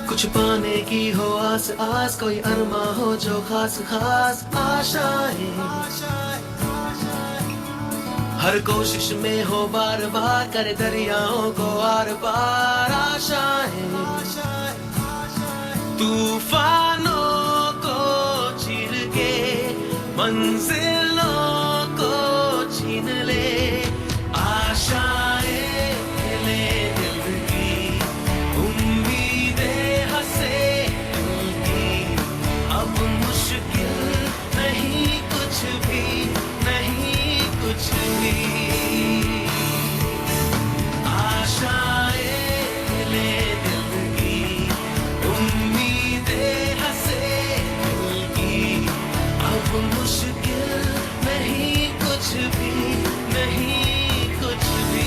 कुछ पाने की हो आस आस, कोई अरमा हो जो खास खास आशाएं, हर कोशिश में हो बार बार, करे दरियाओं को आर पार आशाएं, तूफानों को चीर के मंजिलों को छीन ले, आशाएं ले दिल की, उम्मीदें हंसे दिल की, अब मुश्किल नहीं कुछ भी, नहीं कुछ भी, आशाएं ले दिल की, उम्मीदें हंसे दिल की, अब मुश्किल नहीं कुछ भी, नहीं कुछ भी।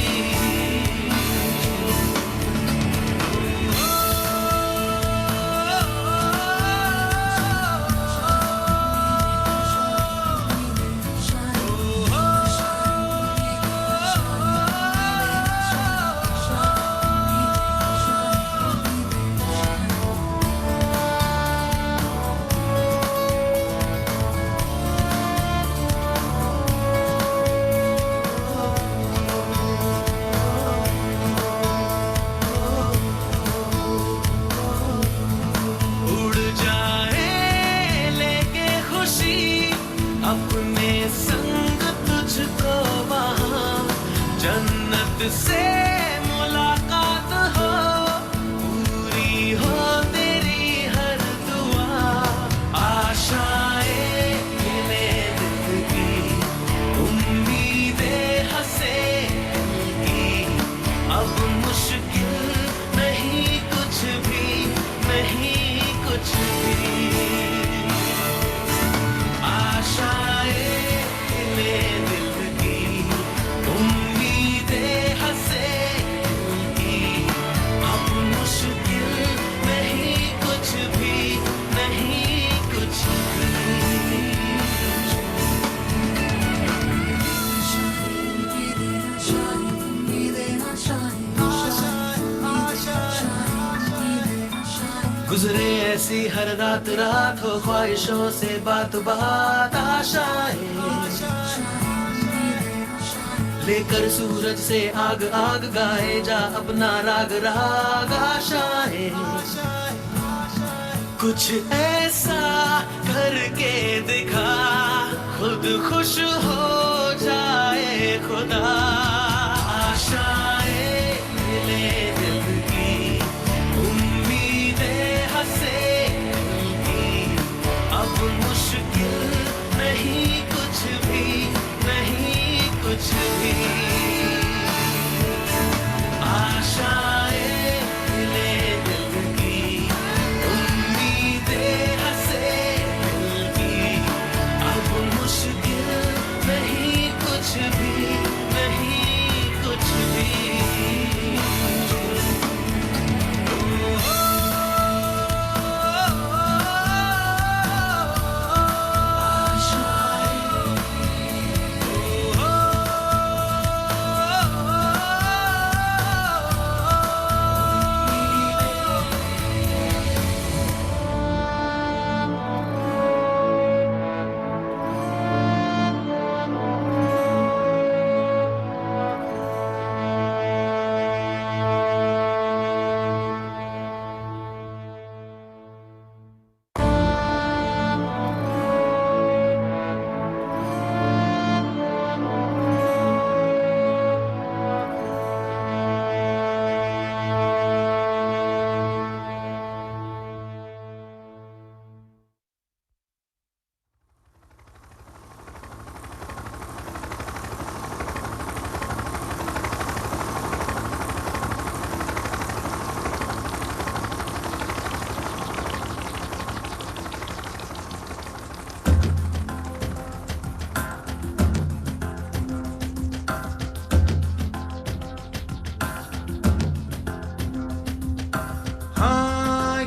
उड़ जाए लेके खुशी अपने संग तुझको वहाँ, जन्नत से मुलाकात हो, पूरी हो तेरी हर दुआ, आशाएं ले दिल की, उम्मीदें हंसे दिल की, अब मुश्किल नहीं कुछ भी, नहीं कुछ भी, आशाएं ले दिल की, उम्मीदें हंसे दिल की, अब मुश्किल नहीं कुछ भी, नहीं कुछ भी। गुजरे ऐसी हर रात रात, हो ख्वाहिशों से बात बात, आशाएं लेकर सूरज से आग आग, गाए जा अपना राग राग, आशाएं कुछ ऐसा करके दिखा, खुद खुश हो जाए खुदा, आशाएं ले दिल की, उम्मीदें हंसे दिल की, अब मुश्किल नहीं कुछ भी, नहीं कुछ भी, आशाएं ले दिल की, उम्मीदें हंसे दिल की, अब मुश्किल नहीं कुछ भी, नहीं कुछ भी।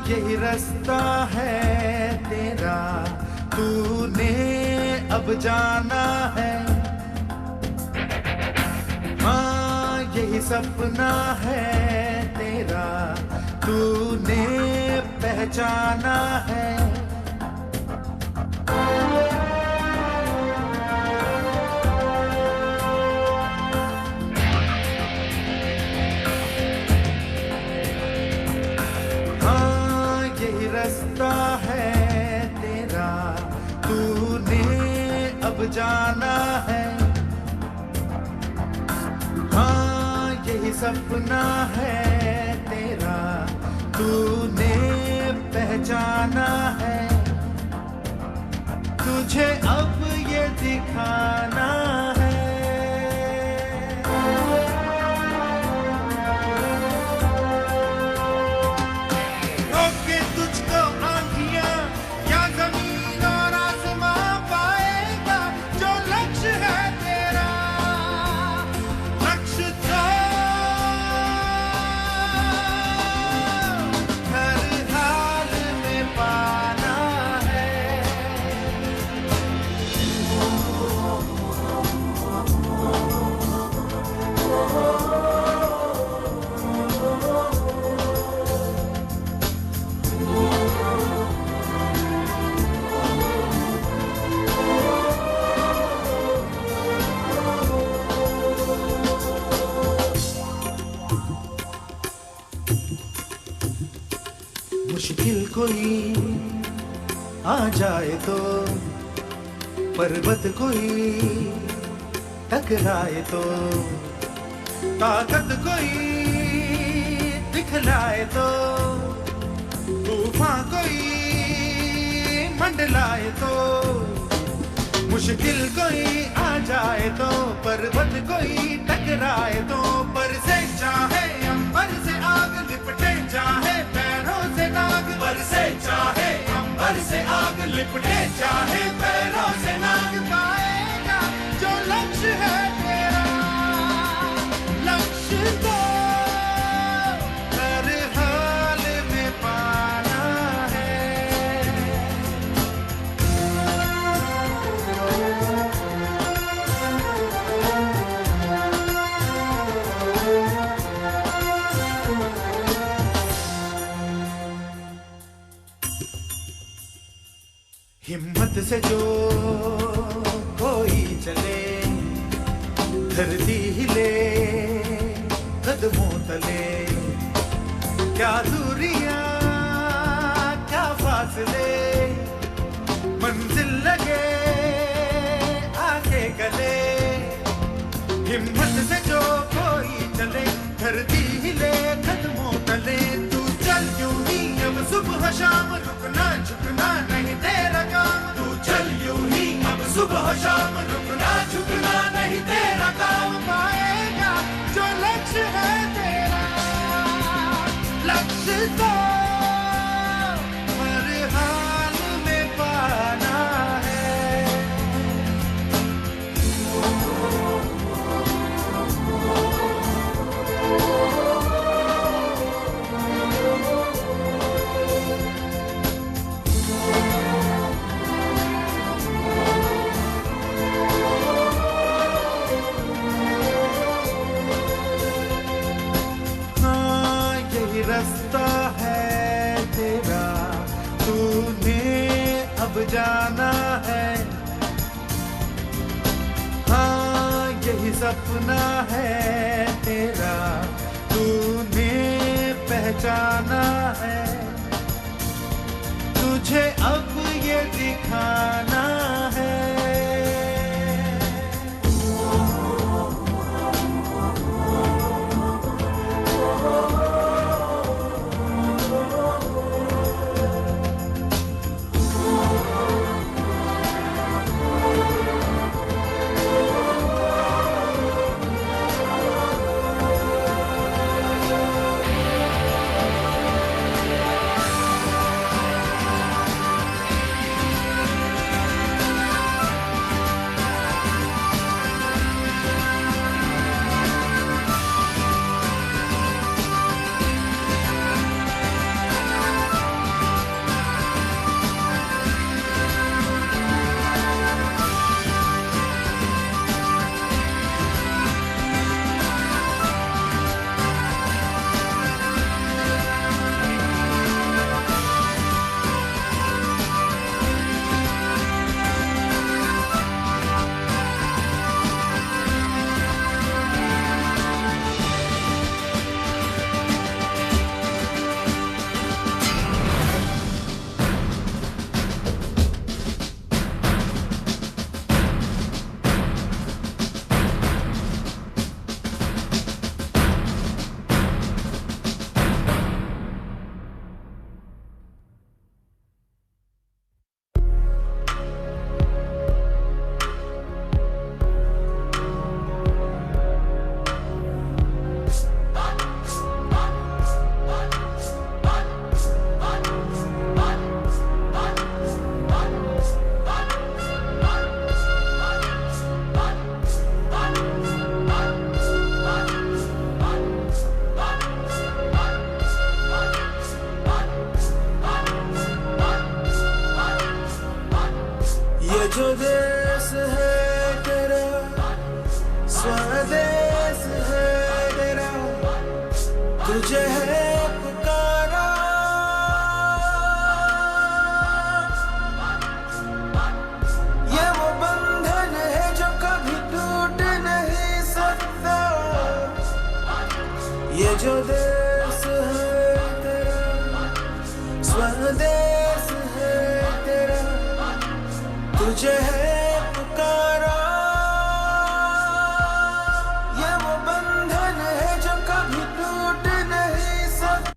यही रास्ता है तेरा, तूने अब जाना है, हाँ यही सपना है तेरा, तूने पहचाना है। हाँ यही रास्ता है तेरा, तूने अब जाना है। हाँ यही सपना है तेरा, तूने पहचाना है। तुझे अब ये दिखाना है। रोके तुझको आंधियां या जमीन और आसमां पाएगा, जो लक्ष्य है तेरा, लक्ष्य तो हर हाल में पाना है। मुश्किल कोई आ जाए तो, पर्वत कोई टकराए तो, ताकत कोई दिखलाए तो, तूफान कोई मंडलाए तो, मुश्किल कोई आ जाए तो, पर्वत कोई टकराए तो, पर से चाहे अंबर से आग लिपटे, चाहे पैरों से नाग, पर से चाहे अंबर से आग लिपटे, चाहे पैरों से नाग, पाएगा जो लक्ष्य है तेरा, लक्ष्य तो हर हाल में पाना है। हिम्मत से जो कोई चले, धरती हिले कदमों तले, क्या दूरियां क्या फासले, मंजिल लगे आगे गले। हिम्मत से जो कोई चले, धरती हिले कदमों तले, तू चल यूं ही अब सुबह शाम, रुकना झुकना नहीं तेरा काम, तू चल यूं ही अब सुबह शाम, रुकना झुकना नहीं तेरा काम, पाएगा जो लक्ष्य है तेरा, लक्ष्य तो हर हाल में पाना है। हाँ यही रास्ता है तेरा, तूने अब जाना है। हाँ यही सपना है तेरा, तूने पहचाना है। तुझे अब ये दिखाना है। जो देश है तेरा, स्वदेश है तेरा, तुझे है पुकारा। ये वो बंधन है जो कभी टूट नहीं सकता। ये जो देश है तेरा, स्वदेश है तेरा, तुझे है पुकारा। ये वो बंधन है जो कभी टूट नहीं सकता।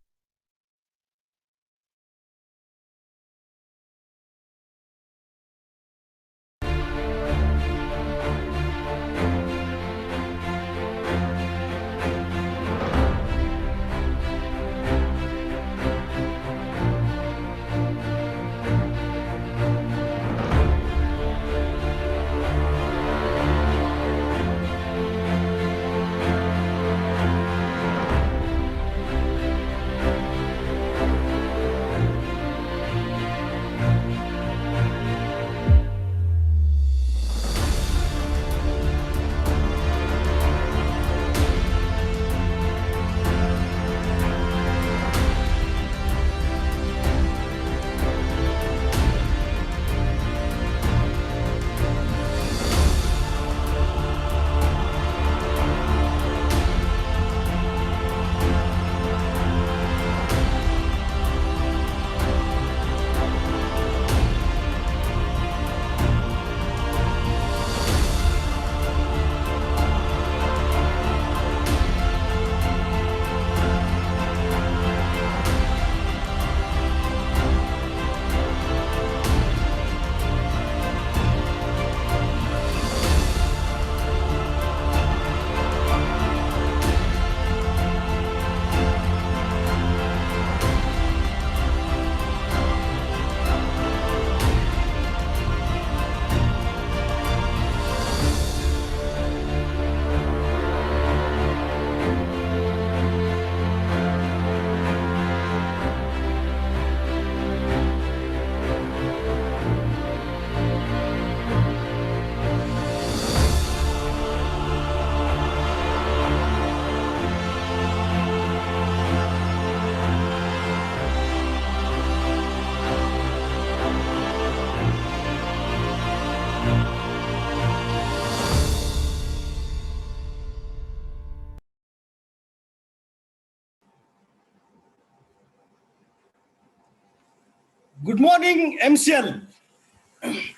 Good morning MCL.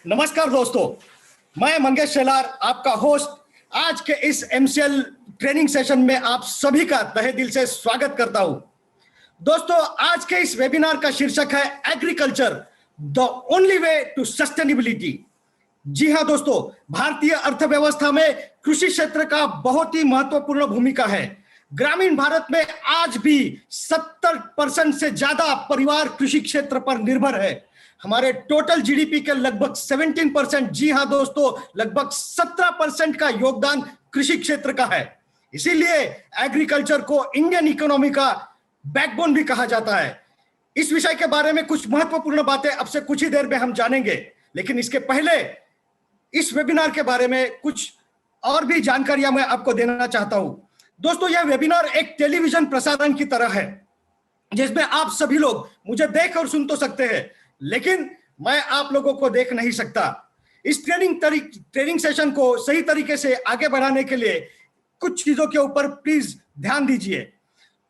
नमस्कार दोस्तों, मैं मंगेश शेलार आपका होस्ट आज के इस एमसीएल ट्रेनिंग सेशन में आप सभी का तहे दिल से स्वागत करता हूं। दोस्तों, आज के इस वेबिनार का शीर्षक है agriculture the only way to sustainability. जी हां दोस्तों, भारतीय अर्थव्यवस्था में कृषि क्षेत्र का बहुत ही महत्वपूर्ण भूमिका है। ग्रामीण भारत में आज भी 70% से ज्यादा परिवार कृषि क्षेत्र पर निर्भर है। हमारे टोटल जीडीपी के लगभग 17%, जी हां दोस्तों, लगभग 17% का योगदान कृषि क्षेत्र का है। इसीलिए एग्रीकल्चर को इंडियन इकोनॉमी का बैकबोन भी कहा जाता है। इस विषय के बारे में कुछ महत्वपूर्ण बातें अब से कुछ ही देर में हम जानेंगे, लेकिन इसके पहले इस वेबिनार के बारे में कुछ और भी जानकारियां मैं आपको देना चाहता हूं। दोस्तों, यह वेबिनार एक टेलीविजन प्रसारण की तरह है, जिसमें आप सभी लोग मुझे देख और सुन तो सकते हैं, लेकिन मैं आप लोगों को देख नहीं सकता। इस ट्रेनिंग सेशन को सही तरीके से आगे बढ़ाने के लिए कुछ चीजों के ऊपर प्लीज ध्यान दीजिए।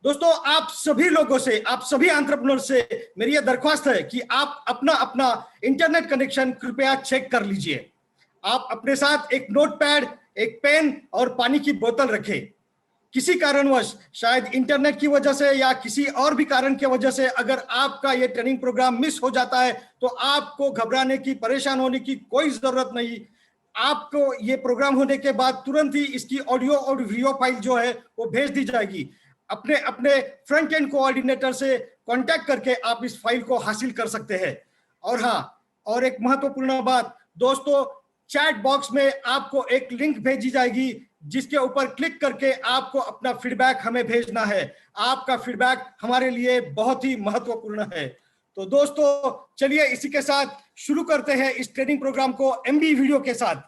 दोस्तों, आप सभी लोगों से, आप सभी एंटरप्रेन्योर से मेरी यह दरख्वास्त है कि आप अपना अपना इंटरनेट कनेक्शन कृपया चेक कर लीजिए। आप अपने साथ एक नोटपैड, एक पेन और पानी की बोतल रखें। किसी कारणवश, शायद इंटरनेट की वजह से या किसी और भी कारण की वजह से अगर आपका ये ट्रेनिंग प्रोग्राम मिस हो जाता है तो आपको घबराने की, परेशान होने की कोई जरूरत नहीं। आपको ये प्रोग्राम होने के बाद तुरंत ही इसकी ऑडियो और वीडियो फाइल जो है वो भेज दी जाएगी। अपने अपने फ्रंट एंड कोऑर्डिनेटर से कांटेक्ट करके आप इस फाइल को हासिल कर सकते हैं। और हाँ, और एक महत्वपूर्ण बात दोस्तों, चैट बॉक्स में आपको एक लिंक भेजी जाएगी जिसके ऊपर क्लिक करके आपको अपना फीडबैक हमें भेजना है। आपका फीडबैक हमारे लिए बहुत ही महत्वपूर्ण है। तो दोस्तों चलिए इसी के साथ शुरू करते हैं इस ट्रेनिंग प्रोग्राम को एमबी वीडियो के साथ।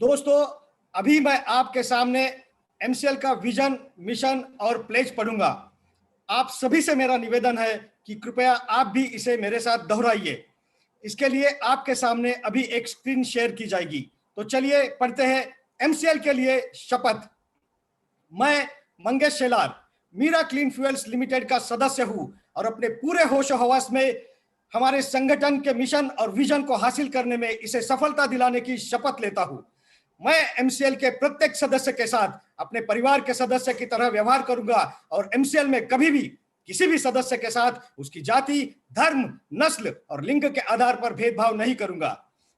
दोस्तों अभी मैं आपके सामने एमसीएल का विजन, मिशन और प्लेज पढ़ूंगा। आप सभी से मेरा निवेदन है कि कृपया आप भी इसे मेरे साथ दोहराइए। इसके लिए आपके सामने अभी एक स्क्रीन शेयर की जाएगी। तो चलिए पढ़ते हैं एमसीएल के लिए शपथ। मैं Mangesh Shelar Mira clean fuels limited का सदस्य हूं और अपने पूरे होश हवास में हमारे संगठन के मिशन और विजन को हासिल करने में इसे सफलता दिलाने की शपथ लेता हूं। मैं एमसीएल के प्रत्येक सदस्य के साथ अपने परिवार के सदस्य की तरह व्यवहार करूंगा और एमसीएल में कभी भी किसी भी सदस्य के साथ उसकी जाति, धर्म, नस्ल और लिंग के आधार पर भेदभाव नहीं करूंगा।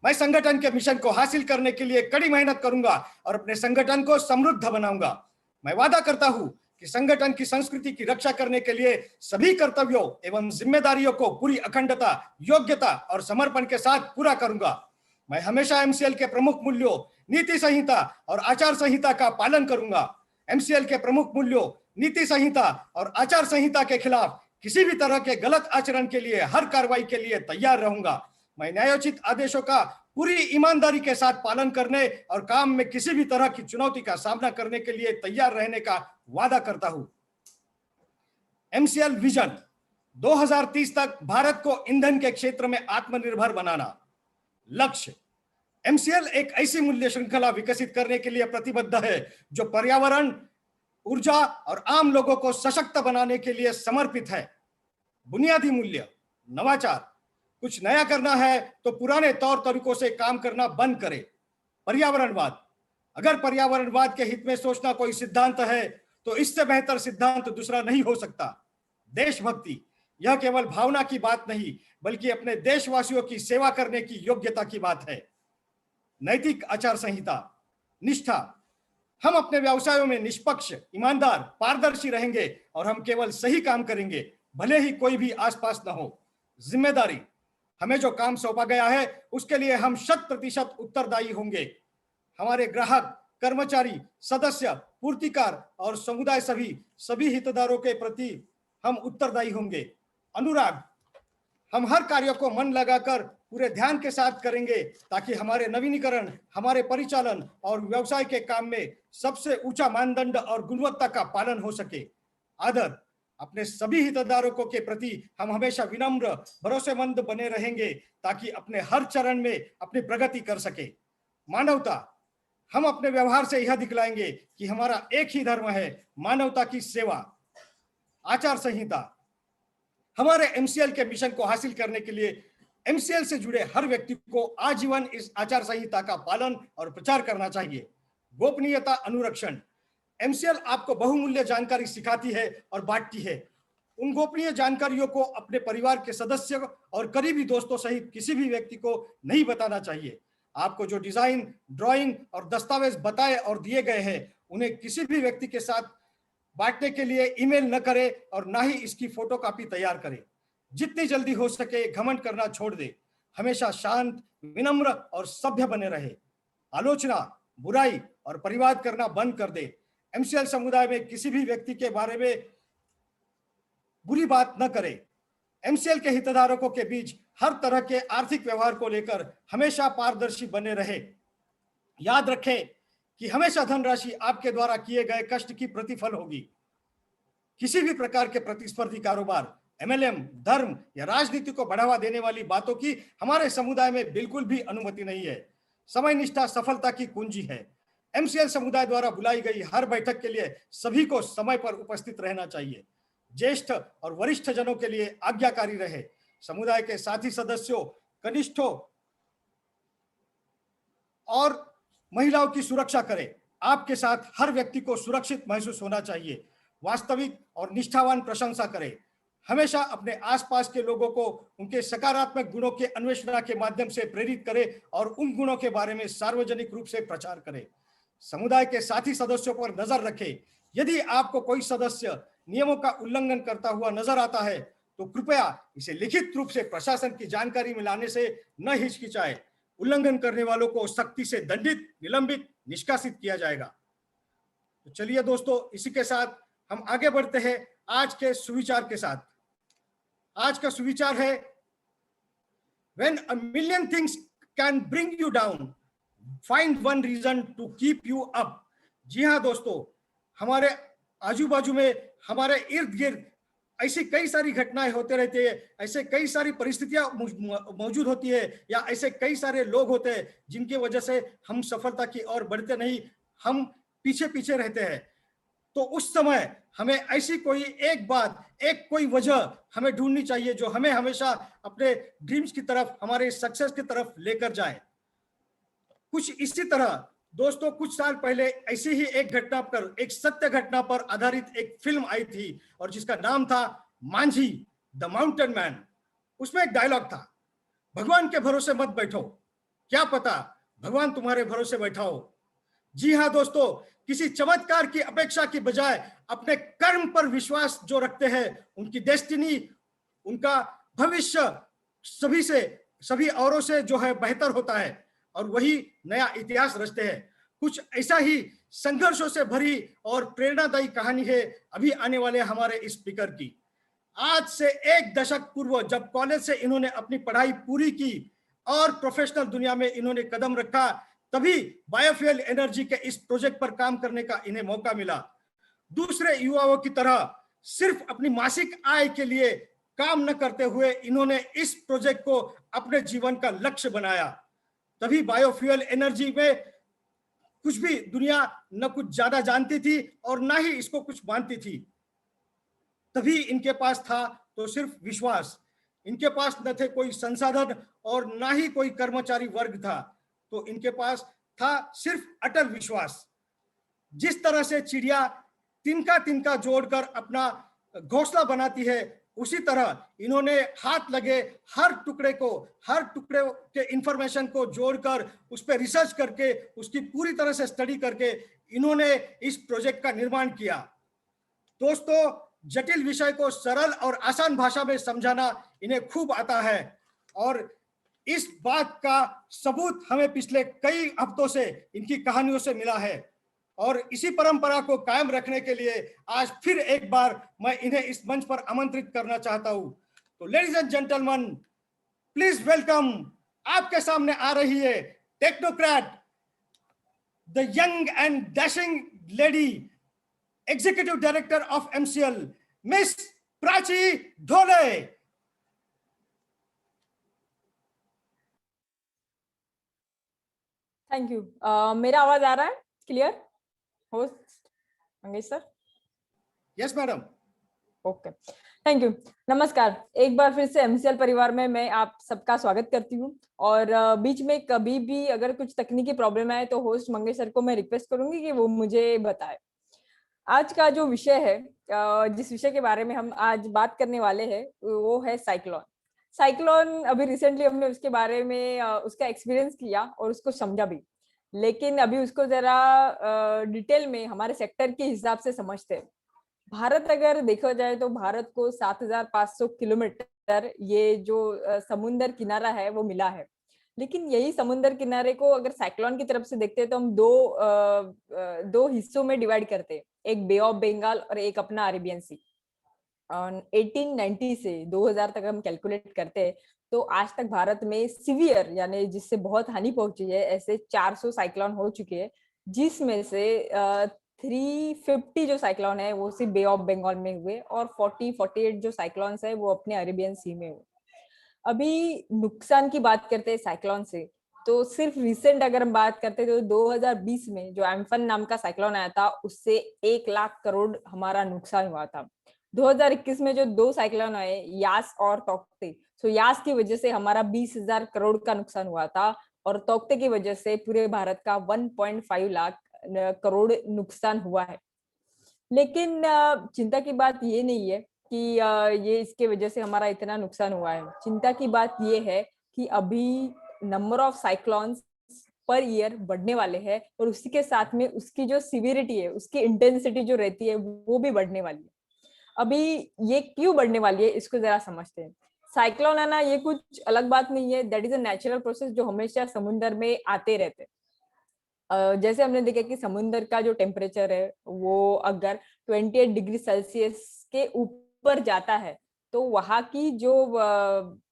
मैं संगठन के मिशन को हासिल करने के लिए कड़ी मेहनत करूंगा और अपने संगठन को समृद्ध बनाऊंगा। मैं वादा करता हूं कि संगठन की संस्कृति की रक्षा करने के लिए सभी कर्तव्यों एवं जिम्मेदारियों को पूरी अखंडता, योग्यता और समर्पण के साथ पूरा करूंगा। मैं हमेशा एमसीएल के प्रमुख मूल्यों, नीति संहिता और आचार संहिता का पालन करूंगा। एमसीएल के प्रमुख मूल्यों, नीति संहिता और आचार संहिता के खिलाफ किसी भी तरह के गलत आचरण के लिए हर कार्रवाई के लिए तैयार रहूंगा। मैं न्यायोचित आदेशों का पूरी ईमानदारी के साथ पालन करने और काम में किसी भी तरह की चुनौती का सामना करने के लिए तैयार रहने का वादा करता हूं। एमसीएल विजन 2030 तक भारत को ईंधन के क्षेत्र में आत्मनिर्भर बनाना। लक्ष्य, एमसीएल एक ऐसी मूल्य श्रृंखला विकसित करने के लिए प्रतिबद्ध है जो पर्यावरण, ऊर्जा और आम लोगों को सशक्त बनाने के लिए समर्पित है। बुनियादी मूल्य, नवाचार, कुछ नया करना है तो पुराने तौर तरीकों से काम करना बंद करें। पर्यावरणवाद, अगर पर्यावरणवाद के हित में सोचना कोई सिद्धांत है तो इससे बेहतर सिद्धांत दूसरा नहीं हो सकता। देशभक्ति, यह केवल भावना की बात नहीं बल्कि अपने देशवासियों की सेवा करने की योग्यता की बात है। नैतिक आचार संहिता, निष्ठा। हम अपने व्यवसायों में निष्पक्ष, ईमानदार, पारदर्शी रहेंगे और हम केवल सही काम करेंगे, भले ही कोई भी आसपास न हो। जिम्मेदारी, हमें जो काम सौंपा गया है उसके लिए हम 100% उत्तरदायी होंगे। हमारे ग्राहक, कर्मचारी, सदस्य, पूर्तिकार और समुदाय सभी हितधारकों के प्रति हम उत्तरदायी होंगे। अनुराग, हम हर कार्य को मन लगाकर पूरे ध्यान के साथ करेंगे ताकि हमारे नवीनीकरण, हमारे परिचालन और व्यवसाय के काम में सबसे ऊंचा मानदंड और गुणवत्ता का पालन हो सके। आदर, अपने सभी हितधारकों के प्रति हम हमेशा विनम्र, भरोसेमंद बने रहेंगे ताकि अपने हर चरण में अपनी प्रगति कर सके। मानवता, हम अपने व्यवहार से यह दिखलाएंगे कि हमारा एक ही धर्म है, मानवता की सेवा। आचार संहिता, हमारे एमसीएल के मिशन को हासिल करने के लिए एमसीएल से जुड़े हर व्यक्ति को आजीवन इस आचार संहिता का पालन और प्रचार करना चाहिए। गोपनीयता अनुरक्षण, एमसीएल आपको बहुमूल्य जानकारी सिखाती है और बांटती है। उन गोपनीय जानकारियों को अपने परिवार के सदस्य और करीबी दोस्तों सहित किसी भी व्यक्ति को नहीं बताना चाहिए। आपको जो डिजाइन, ड्राइंग और दस्तावेज बताए और दिए गए हैं उन्हें किसी भी व्यक्ति के साथ बांटने के लिए ईमेल न करें और ना ही इसकी फोटोकॉपी तैयार करें। जितनी जल्दी हो सके घमंड करना छोड़ दे, हमेशा शांत, विनम्र और सभ्य बने रहे। आलोचना, बुराई और परिवाद करना बंद कर दे। एमसीएल समुदाय में किसी भी व्यक्ति के बारे में बुरी बात न करे। एमसीएल के हितधारकों के बीच हर तरह के आर्थिक व्यवहार को लेकर हमेशा पारदर्शी बने रहे। याद रखें कि हमेशा धनराशि आपके द्वारा किए गए कष्ट की प्रतिफल होगी। किसी भी प्रकार के प्रतिस्पर्धी कारोबार, एमएलएम, धर्म या राजनीति को बढ़ावा देने वाली बातों की हमारे समुदाय में बिल्कुल भी अनुमति नहीं है। समय निष्ठा सफलता की कुंजी है। एमसीएल समुदाय द्वारा बुलाई गई हर बैठक के लिए सभी को समय पर उपस्थित रहना चाहिए। ज्येष्ठ और वरिष्ठ जनों के लिए आज्ञाकारी रहे। समुदाय के साथी सदस्यों, कनिष्ठों और महिलाओं की सुरक्षा करें। आपके साथ हर व्यक्ति को सुरक्षित महसूस होना चाहिए। वास्तविक और निष्ठावान प्रशंसा करें। हमेशा अपने आसपास के लोगों को उनके सकारात्मक गुणों के अन्वेषण के माध्यम से प्रेरित करें और उन गुणों के बारे में सार्वजनिक रूप से प्रचार करें। समुदाय के साथी सदस्यों पर नजर रखें। यदि आपको कोई सदस्य नियमों का उल्लंघन करता हुआ नजर आता है तो कृपया इसे लिखित रूप से प्रशासन की जानकारी में लाने से न हिचकिचाएं। उल्लंघन करने वालों को सख्ती से दंडित, निलंबित, निष्कासित किया जाएगा। तो चलिए दोस्तों, इसी के साथ हम आगे बढ़ते हैं आज के सुविचार के साथ। आज का सुविचार है, When a million things can bring you down, find one reason to keep you up। जी हाँ दोस्तों, हमारे आजू बाजू में, हमारे इर्द गिर्द ऐसी कई सारी घटनाएं होते रहते हैं, ऐसे कई सारी परिस्थितियां मौजूद होती है या ऐसे कई सारे लोग होते हैं जिनकी वजह से हम सफलता की ओर बढ़ते नहीं, हम पीछे पीछे रहते हैं। तो उस समय हमें ऐसी कोई एक बात, एक कोई वजह हमें ढूंढनी चाहिए जो हमें हमेशा अपने ड्रीम्स की तरफ, हमारे सक्सेस की तरफ लेकर जाए। कुछ इसी तरह दोस्तों, कुछ साल पहले ऐसी ही एक घटना पर, एक सत्य घटना पर आधारित एक फिल्म आई थी और जिसका नाम था मांझी द माउंटेन मैन। उसमें एक डायलॉग था, भगवान के भरोसे मत बैठो, क्या पता भगवान तुम्हारे भरोसे बैठा हो। जी हाँ दोस्तों, किसी चमत्कार की अपेक्षा की बजाय अपने कर्म पर विश्वास जो रखते हैं, उनकी डेस्टिनी, उनका भविष्य सभी औरों से जो है बेहतर होता है और वही नया इतिहास रचते हैं। कुछ ऐसा ही संघर्षों से भरी और प्रेरणादायी कहानी है अभी आने वाले हमारे इस स्पीकर की। आज से एक दशक पूर्व जब कॉलेज से इन्होंने अपनी पढ़ाई पूरी की और प्रोफेशनल दुनिया में इन्होंने कदम रखा, तभी बायोफ्यूल एनर्जी के इस प्रोजेक्ट पर काम करने का इन्हें मौका मिला। दूसरे युवाओं की तरह सिर्फ अपनी मासिक आय के लिए काम न करते हुए इन्होंने इस प्रोजेक्ट को अपने जीवन का लक्ष्य बनाया। तभी बायोफ्यूल एनर्जी में कुछ भी दुनिया न कुछ ज्यादा जानती थी और ना ही इसको कुछ मानती थी। तभी इनके पास था तो सिर्फ विश्वास। इनके पास न थे कोई संसाधन और ना ही कोई कर्मचारी वर्ग था, तो इनके पास था सिर्फ अटल विश्वास। जिस तरह से चिड़िया तिनका तिनका जोड़कर अपना घोंसला बनाती है, उसी तरह इन्होंने हाथ लगे हर टुकड़े के इंफॉर्मेशन को जोड़कर उस पर रिसर्च करके उसकी पूरी तरह से स्टडी करके इन्होंने इस प्रोजेक्ट का निर्माण किया। दोस्तों, जटिल विषय को सरल और आसान भाषा में समझाना इन्हें खूब आता है और इस बात का सबूत हमें पिछले कई हफ्तों से इनकी कहानियों से मिला है और इसी परंपरा को कायम रखने के लिए आज फिर एक बार मैं इन्हें इस मंच पर आमंत्रित करना चाहता हूं। तो ladies and gentleman, please welcome, आपके सामने आ रही है technocrat, the young and dashing lady, executive director of MCL, miss Prachi Dhole. Thank you. मेरा आवाज आ रहा है clear? Host Mangesh sir? Yes madam. Okay, thank you. नमस्कार, एक बार फिर से एमसीएल परिवार में मैं आप सबका स्वागत करती हूँ और बीच में कभी भी अगर कुछ तकनीकी प्रॉब्लम आए तो होस्ट मंगेश सर को मैं रिक्वेस्ट करूंगी कि वो मुझे बताए। आज का जो विषय है, जिस विषय के बारे में हम आज बात करने वाले हैं वो है साइक्लोन। साइक्लोन अभी रिसेंटली हमने उसके बारे में उसका एक्सपीरियंस किया और उसको समझा भी, लेकिन अभी उसको जरा डिटेल में हमारे सेक्टर के हिसाब से समझते हैं। भारत अगर देखा जाए तो भारत को 7,500 किलोमीटर ये जो समुद्र किनारा है वो मिला है, लेकिन यही समुद्र किनारे को अगर साइक्लोन की तरफ से देखते हैं तो हम दो हिस्सों में डिवाइड करते हैं, एक बे ऑफ बंगाल और एक अपना अरेबियन सी। 1890 से 2000 तक हम कैलकुलेट करते हैं तो आज तक भारत में सिवियर यानी जिससे बहुत हानि पहुंची है ऐसे 400 साइक्लोन हो चुके हैं, जिसमें से 350 जो साइक्लोन है वो सिर्फ बे ऑफ बंगाल में हुए और 48 जो साइक्लोन है वो अपने अरेबियन सी में हुए। अभी नुकसान की बात करते हैं साइक्लोन से, तो सिर्फ रिसेंट अगर हम बात करते हैं तो 2020 में जो एम्फन नाम का साइक्लोन आया था उससे 1 लाख करोड़ हमारा नुकसान हुआ था। 2021 में जो 2 साइक्लोन आए, यास और तौकते, तो यास की वजह से हमारा 20,000 करोड़ का नुकसान हुआ था और तौकते की वजह से पूरे भारत का 1.5 लाख करोड़ नुकसान हुआ है। लेकिन चिंता की बात ये नहीं है कि ये इसके वजह से हमारा इतना नुकसान हुआ है। चिंता की बात ये है कि अभी number of cyclones per year बढ़ने वाले हैं और उसी के साथ में उसकी जो सिवियरिटी है, उसकी इंटेंसिटी जो रहती है वो भी बढ़ने वाली है। अभी ये क्यों बढ़ने वाली है इसको जरा समझते हैं। साइक्लोन आना ये कुछ अलग बात नहीं है, that is a natural process जो हमेशा समुद्र में आते रहते हैं। जैसे हमने देखा कि समुद्र का जो टेम्परेचर है वो अगर 28 डिग्री सेल्सियस के ऊपर जाता है तो वहां की जो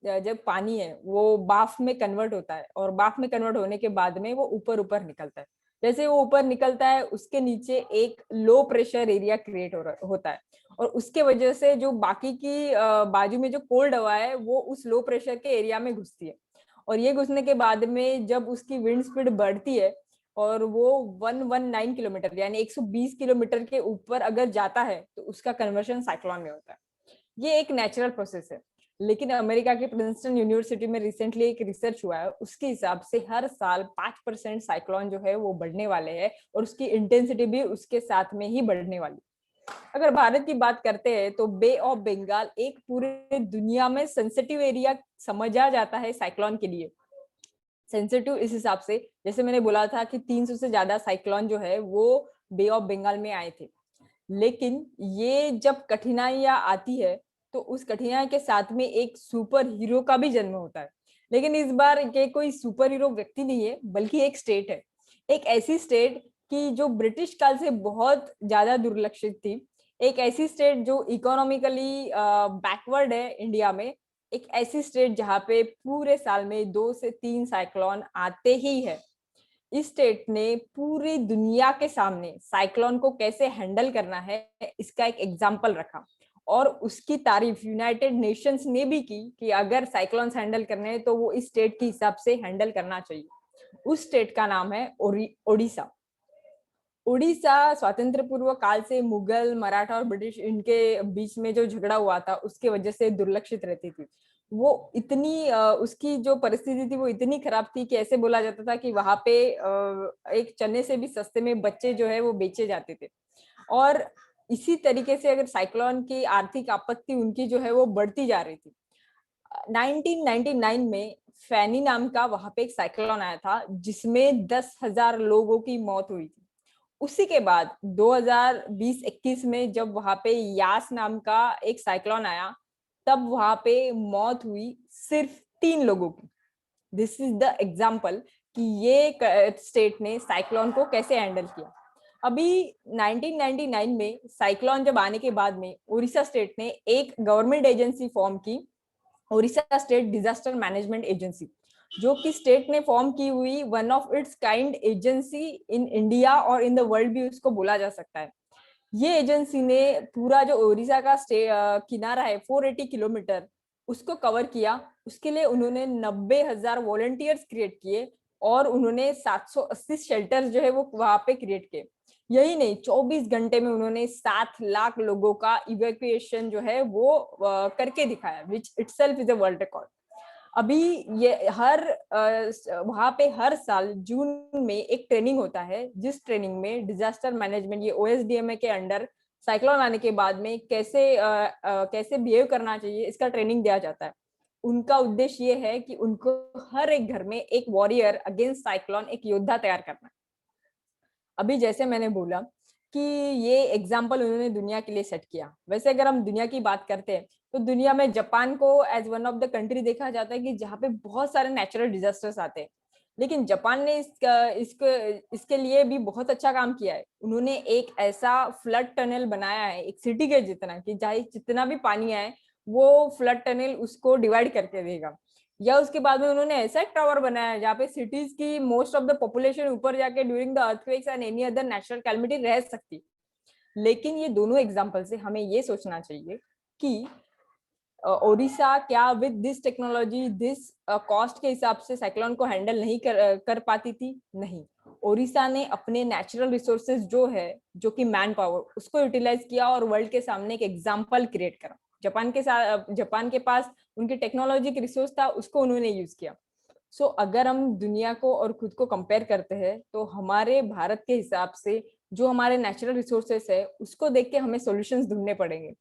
जब पानी है वो बाफ में कन्वर्ट होता है और बाफ में कन्वर्ट होने के बाद में वो ऊपर ऊपर निकलता है। जैसे वो ऊपर निकलता है उसके नीचे एक लो प्रेशर एरिया क्रिएट होता है और उसके वजह से जो बाकी की बाजू में जो कोल्ड हवा है वो उस लो प्रेशर के एरिया में घुसती है और ये घुसने के बाद में जब उसकी विंड स्पीड बढ़ती है और वो 119 किलोमीटर यानी 120 किलोमीटर के ऊपर अगर जाता है तो उसका कन्वर्शन साइक्लोन में होता है। ये एक नेचुरल प्रोसेस है, लेकिन अमेरिका के प्रिंसटन यूनिवर्सिटी में रिसेंटली एक रिसर्च हुआ है, उसके हिसाब से हर साल 5% साइक्लोन जो है वो बढ़ने वाले हैं और उसकी इंटेंसिटी भी उसके साथ में ही बढ़ने वाली। अगर भारत की बात करते हैं तो बे ऑफ बंगाल एक पूरे दुनिया में सेंसिटिव एरिया समझा जाता है साइक्लोन के लिए। सेंसिटिव इस हिसाब से, जैसे मैंने बोला था कि 300 से ज्यादा साइक्लोन जो है वो बे ऑफ बंगाल में आए थे, लेकिन ये जब कठिनाइयां आती है तो उस कठिनाई के साथ में एक सुपर हीरो का भी जन्म होता है। लेकिन इस बार ये कोई सुपर हीरो व्यक्ति नहीं है बल्कि एक स्टेट है, एक ऐसी स्टेट की जो ब्रिटिश काल से बहुत ज्यादा दुर्लक्षित थी, एक ऐसी स्टेट जो इकोनॉमिकली बैकवर्ड है इंडिया में, एक ऐसी स्टेट जहाँ पे पूरे साल में 2 से 3 साइक्लोन आते ही है। इस स्टेट ने पूरी दुनिया के सामने साइक्लोन को कैसे हैंडल करना है इसका एक एग्जाम्पल रखा और उसकी तारीफ यूनाइटेड नेशंस ने भी की कि अगर साइक्लोन हैंडल करने हैं तो वो इस स्टेट के हिसाब से हैंडल करना चाहिए। उस स्टेट का नाम है ओडिशा। उड़ीसा स्वातंत्र पूर्व काल से मुगल, मराठा और ब्रिटिश इनके बीच में जो झगड़ा हुआ था उसके वजह से दुर्लक्षित रहती थी। वो इतनी उसकी जो परिस्थिति थी वो इतनी खराब थी कि ऐसे बोला जाता था कि वहां पे एक चने से भी सस्ते में बच्चे जो है वो बेचे जाते थे। और इसी तरीके से अगर साइक्लोन की आर्थिक आपत्ति उनकी जो है वो बढ़ती जा रही थी। 1999 में फैनी नाम का वहां पे एक साइक्लोन आया था जिसमें 10,000 लोगों की मौत हुई थी। उसी के बाद 2020-21 में जब वहां पे यास नाम का एक साइक्लोन आया, तब वहां पे मौत हुई सिर्फ 3 लोगों की। दिस इज द एग्जाम्पल कि ये स्टेट ने साइक्लोन को कैसे हैंडल किया। अभी 1999 में साइक्लोन जब आने के बाद में उड़ीसा स्टेट ने एक गवर्नमेंट एजेंसी फॉर्म की, Orissa state disaster management agency, जो कि स्टेट ने फॉर्म की हुई one of its kind agency in India और इन द वर्ल्ड भी उसको बोला जा सकता है। ये एजेंसी ने पूरा जो उड़ीसा का किनारा है 480 किलोमीटर उसको कवर किया। उसके लिए उन्होंने 90,000 वॉलंटियर्स क्रिएट किए और उन्होंने 780 शेल्टर्स जो है वो वहां पे क्रिएट किए। यही नहीं, 24 घंटे में उन्होंने 7 लाख लोगों का इवैक्यूएशन जो है वो करके दिखाया, which itself is a world record. अभी ये वहां पे हर साल जून में एक ट्रेनिंग होता है, जिस ट्रेनिंग में डिजास्टर मैनेजमेंट, ये OSDMA के अंडर साइक्लोन आने के बाद में कैसे बिहेव करना चाहिए, इसका ट्रेनिंग दिया जाता है। उनका उद्देश्य ये है कि उनको हर एक घर में एक वॉरियर अगेंस्ट साइक्लोन, एक योद्धा तैयार करना। अभी जैसे मैंने बोला कि ये एग्जाम्पल उन्होंने दुनिया के लिए सेट किया। वैसे अगर हम दुनिया की बात करते हैं तो दुनिया में जापान को as one of the country देखा जाता है कि जहाँ पे बहुत सारे नेचुरल डिजास्टर्स आते हैं, लेकिन जापान ने इसके लिए भी बहुत अच्छा काम किया है। उन्होंने एक ऐसा फ्लड टनल बनाया है, एक सिटी के जितना, कि चाहे जितना भी पानी आए वो फ्लड टनल उसको डिवाइड करके देगा। या उसके बाद में उन्होंने ऐसा एक टावर बनाया है जहाँ पे सिटीज की मोस्ट ऑफ द पॉपुलेशन ऊपर जाके during the earthquakes and any other natural calamity रह सकती। लेकिन ये दोनों एग्जांपल से हमें ये सोचना चाहिए कि ओडिशा क्या with this technology, this cost के हिसाब से साइक्लोन को हैंडल नहीं कर पाती थी? नहीं, ओडिशा ने अपने नेचुरल रिसोर्सेज जो है, जो कि मैन पावर, उसको यूटिलाइज किया और वर्ल्ड के सामने एक एग्जांपल क्रिएट करा। जापान के पास उनकी टेक्नोलॉजी की रिसोर्स था, उसको उन्होंने यूज किया। सो अगर हम दुनिया को और खुद को कंपेयर करते हैं तो हमारे भारत के हिसाब से जो हमारे नेचुरल रिसोर्सेस है उसको देख के हमें सॉल्यूशंस ढूंढने पड़ेंगे।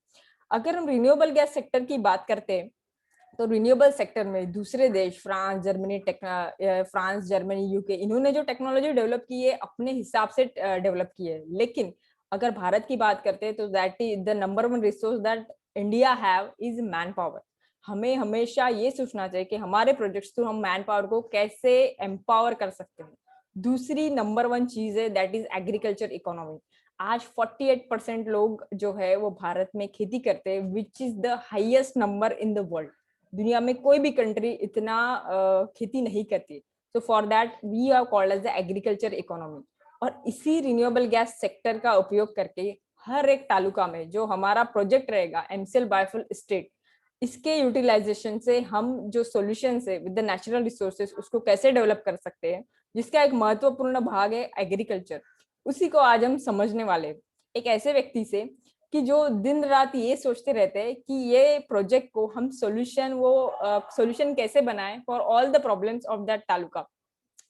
अगर हम रिन्यूएबल गैस सेक्टर की बात करते हैं तो रिन्यूएबल सेक्टर में दूसरे देश फ्रांस, जर्मनी, यूके, इन्होंने जो टेक्नोलॉजी डेवलप की है अपने हिसाब से डेवलप की है। लेकिन अगर भारत की बात करते हैं तो that is the number one resource that India have is man power. हमें हमेशा ये सोचना चाहिए कि हमारे प्रोजेक्ट्स थ्रू हम मैन पावर को कैसे एम्पावर कर सकते हैं। दूसरी नंबर वन चीज है दैट इज एग्रीकल्चर इकोनॉमी। आज 48% लोग जो है वो भारत में खेती करते हैं, which is the highest number in the world. दुनिया में कोई भी कंट्री इतना खेती नहीं करती। So for that we are called as the agriculture economy. और इसी रिन्यूएबल गैस सेक्टर का उपयोग करके हर एक तालुका में जो हमारा प्रोजेक्ट रहेगा MCL बायोफ्यूल स्टेट, इसके यूटिलाइजेशन से हम जो सॉल्यूशंस है विद द नेचुरल रिसोर्सेज उसको कैसे डेवलप कर सकते हैं, जिसका एक महत्वपूर्ण भाग है एग्रीकल्चर। उसी को आज हम समझने वाले एक ऐसे व्यक्ति से कि जो दिन रात ये सोचते रहते हैं कि ये प्रोजेक्ट को हम सॉल्यूशन कैसे बनाएं for all the problems of that taluka.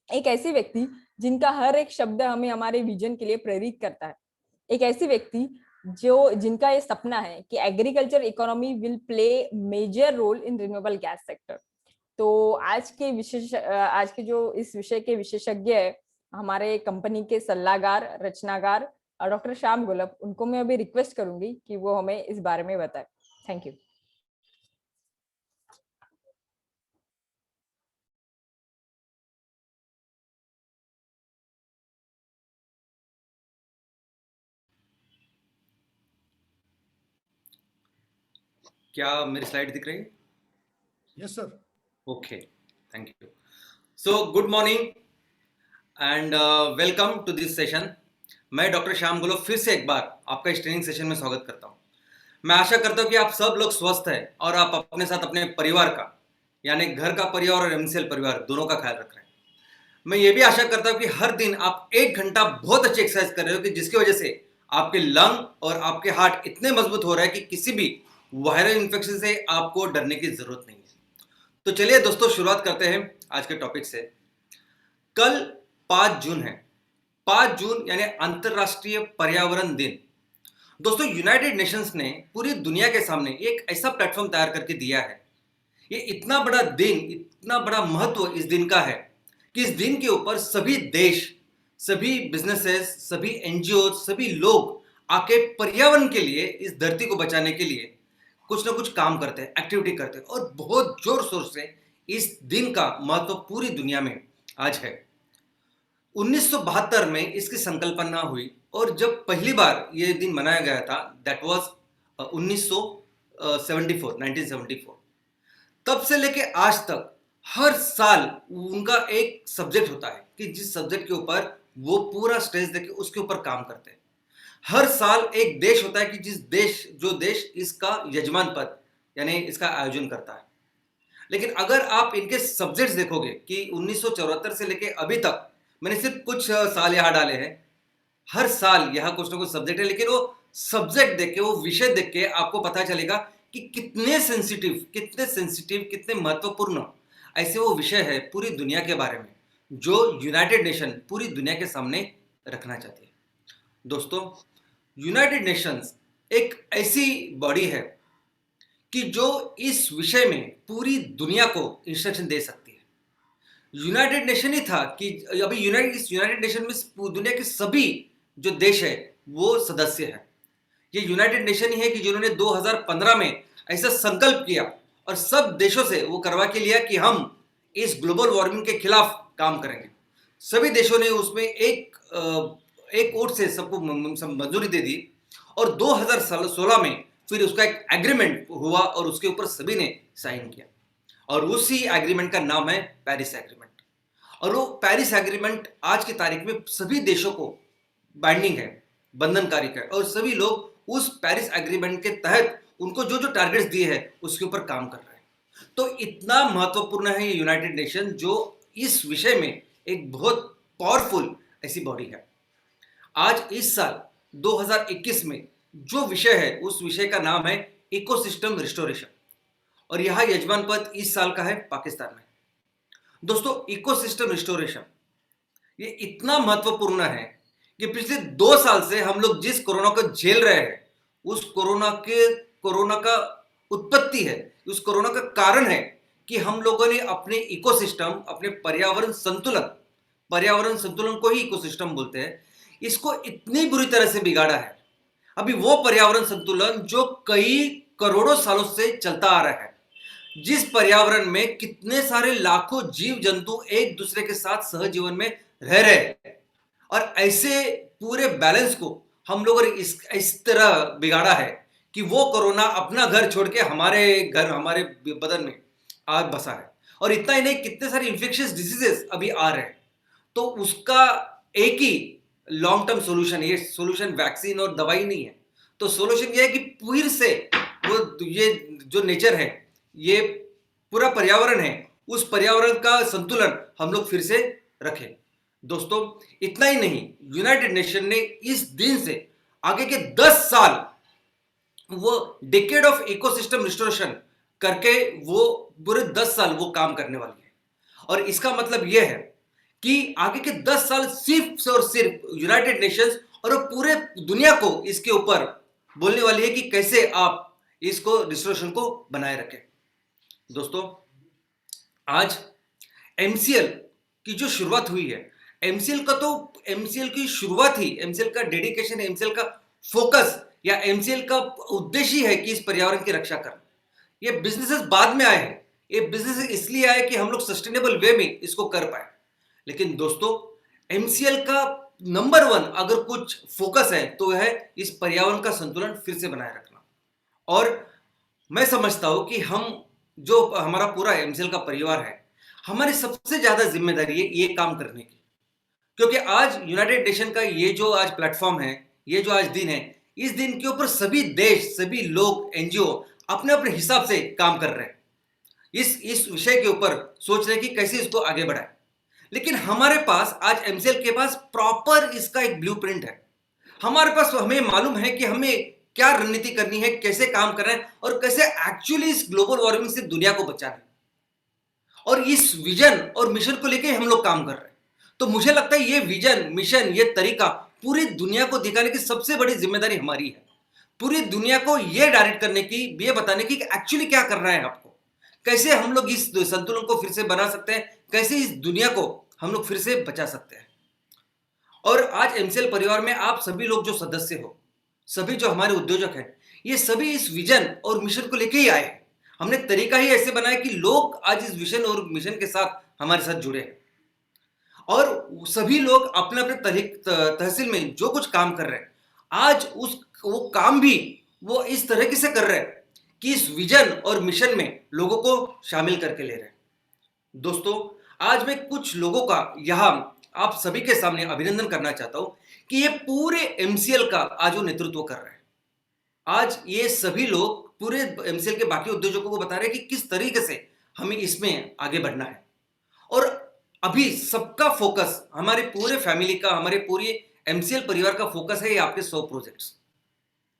एक ऐसे व्यक्ति जिनका हर एक शब्द हमें हमारे विजन के लिए प्रेरित करता है। एक ऐसी व्यक्ति जिनका ये सपना है कि agriculture economy will play major role in renewable gas sector. तो आज के जो इस विषय के विशेषज्ञ है हमारे कंपनी के सलाहकार, रचनाकार डॉक्टर श्याम गोलब, उनको मैं अभी रिक्वेस्ट करूंगी कि वो हमें इस बारे में बताए। Thank you. क्या मेरी स्लाइड दिख रही है? Yes sir. Okay, thank you. So good morning and welcome to this session. मैं डॉक्टर श्याम गोलब फिर से एक बार आपका इस ट्रेनिंग सेशन में स्वागत करता हूं। मैं आशा करता हूं कि आप सब लोग स्वस्थ हैं और आप अपने साथ अपने परिवार का, यानी घर का परिवार और MCL परिवार दोनों का ख्याल रख रहे हैं। मैं ये भी आशा करता हूं कि हर दिन आप 1 घंटा बहुत अच्छी एक्सरसाइज कर रहे हो कि जिसकी वजह से आपके लंग और आपके हार्ट इतने मजबूत हो रहे हैं कि किसी भी वायरल इन्फेक्शन से आपको डरने की जरूरत नहीं है। तो चलिए दोस्तों, शुरुआत करते हैं आज के टॉपिक से। कल 5 जून है। 5 जून यानी अंतरराष्ट्रीय पर्यावरण दिन। दोस्तों, यूनाइटेड नेशंस ने पूरी दुनिया के सामने एक ऐसा प्लेटफॉर्म तैयार करके दिया है। ये इतना बड़ा दिन, इतना बड़ा महत्व इस दिन का है कि इस दिन के ऊपर सभी देश, सभी बिजनेसेस, सभी एनजीओ, सभी लोग आके पर्यावरण के लिए, इस धरती को बचाने के लिए कुछ ना कुछ काम करते हैं, एक्टिविटी करते हैं, और बहुत जोर शोर से इस दिन का महत्व पूरी दुनिया में आज है। 1972 में इसकी संकल्पना हुई, और जब पहली बार ये दिन मनाया गया था, दैट वाज 1974। तब से लेके आज तक हर साल उनका एक सब्जेक्ट होता है कि जिस सब्जेक्ट के ऊपर वो पूरा स्ट्रेस देके उसके ऊपर काम करते हैं। हर साल एक देश होता है कि जो देश इसका यजमान पद यानी इसका आयोजन करता है। लेकिन अगर आप इनके सब्जेक्ट्स देखोगे कि 1974 से लेके अभी तक, मैंने सिर्फ कुछ साल यहाँ डाले हैं, हर साल यहाँ कुछ ना कुछ सब्जेक्ट है, लेकिन वो सब्जेक्ट देख के, वो विषय देख के आपको पता चलेगा कि कितने सेंसिटिव, कितने महत्वपूर्ण ऐसे वो विषय है पूरी दुनिया के बारे में, जो यूनाइटेड नेशन पूरी दुनिया के सामने रखना चाहती है। दोस्तों, यूनाइटेड नेशंस एक ऐसी बॉडी है कि जो इस विषय में पूरी दुनिया को इंस्ट्रक्शन दे सकती है। यूनाइटेड नेशन ही था कि अभी यूनाइटेड नेशन में दुनिया के सभी जो देश है वो सदस्य है। ये यूनाइटेड नेशन ही है कि जिन्होंने 2015 में ऐसा संकल्प किया और सब देशों से वो करवा के लिया कि हम इस ग्लोबल वार्मिंग के खिलाफ काम करेंगे। सभी देशों ने उसमें एक वोट से सबको मंजूरी दे दी, और 2016 में फिर उसका एक एग्रीमेंट हुआ और उसके ऊपर सभी ने साइन किया, और उसी एग्रीमेंट का नाम है पेरिस एग्रीमेंट। और वो पेरिस एग्रीमेंट आज की तारीख में सभी देशों को बाइंडिंग है, बंधनकारी है, और सभी लोग उस पेरिस एग्रीमेंट के तहत उनको जो जो टारगेट्स दिए हैं उसके ऊपर काम कर रहे हैं। तो इतना महत्वपूर्ण है ये यूनाइटेड नेशन, जो इस विषय में एक बहुत पावरफुल ऐसी बॉडी है। आज इस साल 2021 में जो विषय है उस विषय का नाम है इकोसिस्टम रिस्टोरेशन, और यह यजमान पद इस साल का है पाकिस्तान में। दोस्तों, इकोसिस्टम रिस्टोरेशन ये इतना महत्वपूर्ण है कि पिछले 2 साल से हम लोग जिस कोरोना को झेल रहे हैं, उस कोरोना का उत्पत्ति है, उस कोरोना का कारण है कि हम लोगों ने अपने इकोसिस्टम, अपने पर्यावरण संतुलन को ही इकोसिस्टम बोलते हैं, इसको इतनी बुरी तरह से बिगाड़ा है। अभी वो पर्यावरण संतुलन जो कई करोड़ों सालों से चलता आ रहा है, जिस पर्यावरण में कितने सारे लाखों जीव जंतु एक दूसरे के साथ सहजीवन में रह रहे हैं, और ऐसे पूरे बैलेंस को हम लोगों ने इस तरह बिगाड़ा है कि वो कोरोना अपना घर छोड़ के हमारे बदन में आ बसा है। और इतना ही नहीं, कितने सारे इन्फेक्शियस डिजीजेस अभी आ रहे हैं। तो उसका एक ही लॉन्ग टर्म सोल्यूशन, ये सोल्यूशन वैक्सीन और दवाई नहीं है। तो सोल्यूशन ये है कि फिर से वो ये जो नेचर है, ये पूरा पर्यावरण है, उस पर्यावरण का संतुलन हम लोग फिर से रखें। दोस्तों, इतना ही नहीं, यूनाइटेड नेशन ने इस दिन से आगे के 10 साल वो डिकेड ऑफ इकोसिस्टम रिस्टोरेशन करके वो पूरे 10 साल वो काम करने वाली है। और इसका मतलब यह है कि आगे के 10 साल सिर्फ और सिर्फ यूनाइटेड नेशंस और पूरे दुनिया को इसके ऊपर बोलने वाली है कि कैसे आप इसको रिस्टोरेशन को बनाए रखें। दोस्तों, आज एमसीएल की जो शुरुआत हुई है, एमसीएल की शुरुआत ही, एमसीएल का डेडिकेशन, एमसीएल का फोकस या एमसीएल का उद्देश्य है कि इस पर्यावरण की रक्षा करना। ये बिजनेसेस बाद में आए हैं, ये बिजनेसेस इसलिए आए कि हम लोग सस्टेनेबल वे में इसको कर पाए। लेकिन दोस्तों, एमसीएल का नंबर 1 अगर कुछ फोकस है तो है इस पर्यावरण का संतुलन फिर से बनाए रखना। और मैं समझता हूं कि हम जो हमारा पूरा एमसीएल का परिवार है, हमारी सबसे ज्यादा जिम्मेदारी है ये काम करने की, क्योंकि आज यूनाइटेड नेशन का ये जो आज प्लेटफॉर्म है, ये जो आज दिन है, इस दिन के ऊपर सभी देश, सभी लोग, एनजीओ अपने अपने हिसाब से काम कर रहे हैं, इस विषय के ऊपर सोच रहे हैं कि कैसे इसको आगे बढ़ाए। लेकिन हमारे पास आज एमसीएल के पास प्रॉपर इसका एक ब्लूप्रिंट है। हमारे पास हमें मालूम है कि हमें क्या रणनीति करनी है, कैसे काम करना है, और कैसे एक्चुअली इस ग्लोबल वार्मिंग से दुनिया को बचाना है। और इस विजन और मिशन को लेकर हम लोग काम कर रहे हैं। तो मुझे लगता है ये विजन, मिशन, ये तरीका पूरी दुनिया को दिखाने की सबसे बड़ी जिम्मेदारी हमारी है। पूरी दुनिया को ये डायरेक्ट करने की, ये बताने की कि एक्चुअली क्या करना है आपको, कैसे हम लोग इस संतुलन को फिर से बना सकते हैं, कैसे इस दुनिया को हम लोग फिर से बचा सकते हैं। और आज एमसीएल परिवार में आप सभी लोग जो सदस्य हो, सभी जो हमारे उद्योजक हैं, ये सभी इस विजन और मिशन को लेके ही आए हैं। हमने तरीका ही ऐसे बनाया कि लोग आज इस विजन और मिशन के साथ हमारे साथ जुड़े हैं और सभी लोग अपने अपने तहसील में जो कुछ काम कर रहे हैं, आज वो काम भी वो इस तरीके से कर रहे हैं कि इस विजन और मिशन में लोगों को शामिल करके ले रहे हैं। दोस्तों, आज मैं कुछ लोगों का यहाँ आप सभी के सामने अभिनंदन करना चाहता हूं कि ये पूरे एमसीएल का आज वो नेतृत्व कर रहे हैं। आज ये सभी लोग पूरे एमसीएल के बाकी उद्योजकों को बता रहे हैं कि किस तरीके से हमें इसमें आगे बढ़ना है। और अभी सबका फोकस, हमारे पूरे फैमिली का, हमारे पूरे एमसीएल परिवार का फोकस है ये आपके 100 प्रोजेक्ट्स।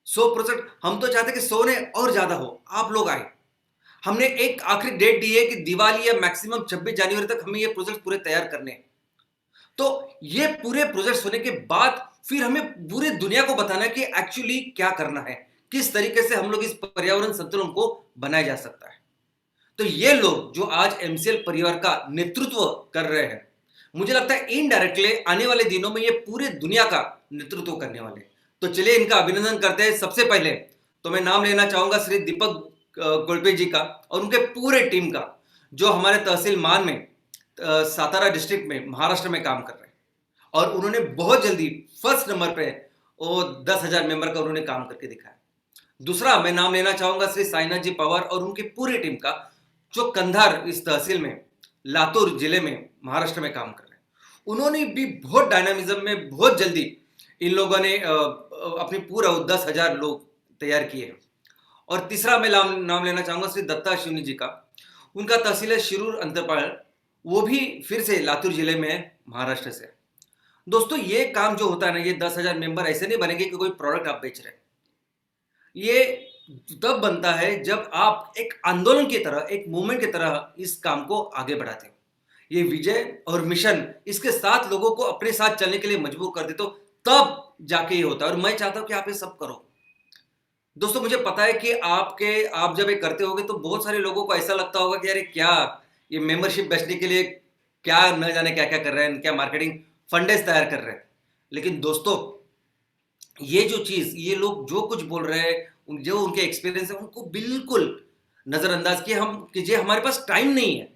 100 प्रोजेक्ट हम तो चाहते हैं कि 100 ने और ज्यादा हो, आप लोग आए। हमने एक आखिरी डेट दी है कि दिवाली या मैक्सिमम 26 जनवरी तक हमें ये प्रोजेक्ट पूरे तैयार करने हैं। तो ये पूरे प्रोजेक्ट्स होने के बाद फिर हमें पूरी दुनिया को बताना है कि एक्चुअली क्या करना है, किस तरीके से हम लोग इस पर्यावरण संतुलन को बनाया जा सकता है। तो ये लोग जो आज एमसीएल परिवार का नेतृत्व कर रहे हैं, मुझे लगता है इनडायरेक्टली आने वाले दिनों में ये पूरे दुनिया का नेतृत्व करने वाले। तो चलिए इनका अभिनंदन करते हैं। सबसे पहले तो मैं नाम लेना चाहूंगा श्री दीपक गोल्पे जी का और उनके पूरे टीम का, जो हमारे तहसील मान में सातारा डिस्ट्रिक्ट में महाराष्ट्र में काम कर रहे हैं और उन्होंने बहुत जल्दी फर्स्ट नंबर पे वो 10,000 मेंबर का उन्होंने काम करके दिखाया। दूसरा मैं नाम लेना चाहूंगा श्री साईनाथ जी पवार और उनकी पूरी टीम का, जो कंधार इस तहसील में लातूर जिले में महाराष्ट्र में काम कर रहे हैं। उन्होंने भी बहुत डायनामिज्म में बहुत जल्दी इन लोगों ने अपनी पूरा 10,000 लोग तैयार किए हैं। और तीसरा मैं नाम लेना चाहूंगा श्री दत्ता शिवनी जी का, उनका तहसील है शिरूर अंतरपाल, वो भी फिर से लातूर जिले में है, महाराष्ट्र से। दोस्तों, ये काम जो होता है ना, ये 10,000 मेंबर ऐसे नहीं बनेंगे कि कोई प्रोडक्ट आप बेच रहे हैं। ये तब बनता है जब आप एक आंदोलन की तरह, एक मूवमेंट की तरह इस काम को आगे बढ़ाते हो। ये विजय और मिशन इसके साथ लोगों को अपने साथ चलने के लिए मजबूर कर देते हो, तब जाके ये होता है। और मैं चाहता हूं कि आप ये सब करो। दोस्तों, मुझे पता है कि आप जब ये करते होगे तो बहुत सारे लोगों को ऐसा लगता होगा कि अरे क्या ये मेंबरशिप बेचने के लिए क्या न जाने क्या क्या कर रहे हैं, क्या मार्केटिंग फंडेज तैयार कर रहे हैं। लेकिन दोस्तों, ये जो चीज, ये लोग जो कुछ बोल रहे हैं, जो उनके एक्सपीरियंस है, उनको बिल्कुल नजरअंदाज कीजिए। हमारे पास टाइम नहीं है,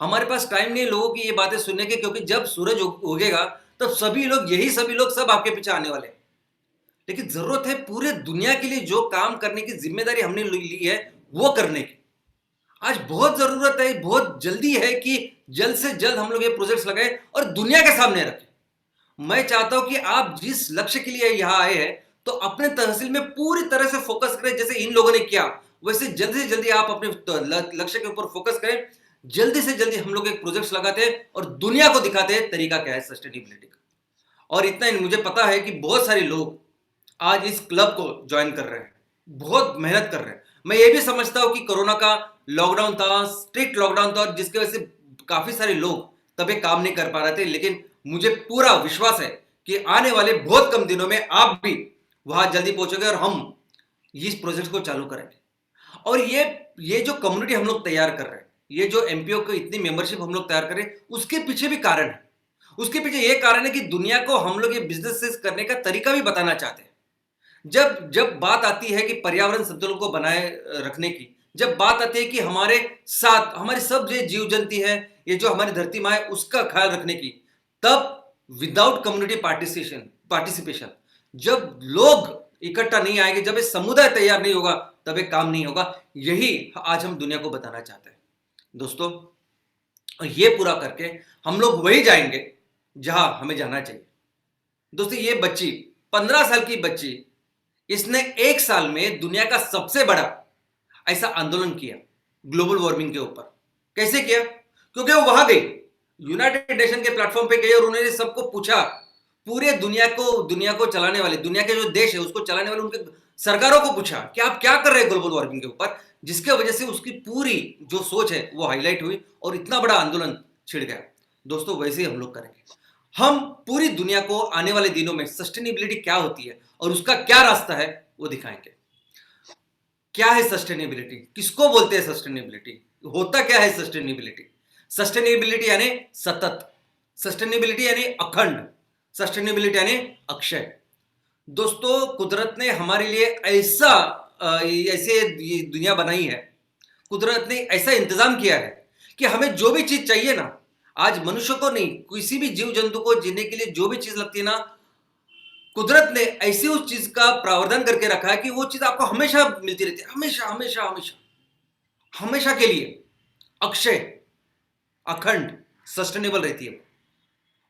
हमारे पास टाइम नहीं है लोगों की ये बातें सुनने के, क्योंकि जब सूरज उगेगा तब सभी लोग सब आपके पीछे आने वाले। लेकिन जरूरत है पूरे दुनिया के लिए जो काम करने की जिम्मेदारी हमने ली है वो करने की। आज बहुत जरूरत है, बहुत जल्दी है कि जल्द से जल्द हम लोग ये प्रोजेक्ट्स लगाएं और दुनिया के सामने रखें। मैं चाहता हूं कि आप जिस लक्ष्य के लिए यहां आए हैं तो अपने तहसील में पूरी तरह से फोकस करें, जैसे इन लोगों ने किया वैसे जल्दी से जल्दी आप अपने लक्ष्य के ऊपर फोकस करें। जल्दी से जल्दी हम लोग एक प्रोजेक्ट्स लगाते हैं और दुनिया को दिखाते हैं तरीका क्या है सस्टेनेबिलिटी का। और इतना ही, मुझे पता है कि बहुत सारे लोग आज इस क्लब को ज्वाइन कर रहे हैं, बहुत मेहनत कर रहे हैं। मैं ये भी समझता हूं कि कोरोना का लॉकडाउन था, स्ट्रिक्ट लॉकडाउन था, और जिसकी वजह से काफी सारे लोग तभी काम नहीं कर पा रहे थे। लेकिन मुझे पूरा विश्वास है कि आने वाले बहुत कम दिनों में आप भी वहां जल्दी पहुंचोगे और हम इस प्रोजेक्ट को चालू करेंगे। और ये जो कम्युनिटी हम लोग तैयार कर रहे हैं, ये जो एमपीओ को इतनी मेंबरशिप हम लोग तैयार कर रहे हैं, उसके पीछे भी कारण है। उसके पीछे ये कारण है कि दुनिया को हम लोग ये बिजनेस करने का तरीका भी बताना चाहते हैं। जब बात आती है कि पर्यावरण संतुलन को बनाए रखने की, जब बात आती है कि हमारे साथ हमारी सब जो जीव जंतु है, ये जो हमारी धरती माँ है, उसका ख्याल रखने की, तब विदाउट कम्युनिटी पार्टिसिपेशन, जब लोग इकट्ठा नहीं आएंगे, जब ये समुदाय तैयार नहीं होगा, तब ये काम नहीं होगा। यही आज हम दुनिया को बताना चाहते हैं दोस्तों। और ये पूरा करके हम लोग वही जाएंगे जहां हमें जाना चाहिए। दोस्तों, ये बच्ची 15 साल की बच्ची, इसने 1 साल में दुनिया का सबसे बड़ा ऐसा आंदोलन किया ग्लोबल वार्मिंग के ऊपर। कैसे किया? क्योंकि वो वहां गई, यूनाइटेड नेशन के प्लेटफॉर्म पे गई और उन्होंने सबको पूछा, पूरे दुनिया को चलाने वाले, दुनिया के जो देश है उसको चलाने वाले उनके सरकारों को पूछा कि आप क्या कर रहे हैं ग्लोबल वार्मिंग के ऊपर, जिसके वजह से उसकी पूरी जो सोच है वो हाईलाइट हुई और इतना बड़ा आंदोलन छिड़ गया। दोस्तों, वैसे ही हम लोग करेंगे। हम पूरी दुनिया को आने वाले दिनों में सस्टेनेबिलिटी क्या होती है और उसका क्या रास्ता है वो दिखाएंगे। क्या है सस्टेनेबिलिटी, किसको बोलते हैं सस्टेनेबिलिटी, होता क्या है सस्टेनेबिलिटी? सस्टेनेबिलिटी यानी सतत, सस्टेनेबिलिटी यानी अखंड, सस्टेनेबिलिटी यानी अक्षय। दोस्तों, कुदरत ने हमारे लिए ऐसे ये दुनिया बनाई है, कुदरत ने ऐसा इंतजाम किया है कि हमें जो भी चीज चाहिए ना, आज मनुष्य को नहीं, किसी भी जीव जंतु को जीने के लिए जो भी चीज लगती है ना, कुदरत ने ऐसी उस चीज का प्रावधान करके रखा है कि वो चीज आपको हमेशा मिलती रहती है, हमेशा हमेशा हमेशा हमेशा के लिए अक्षय, अखंड, सस्टेनेबल रहती है।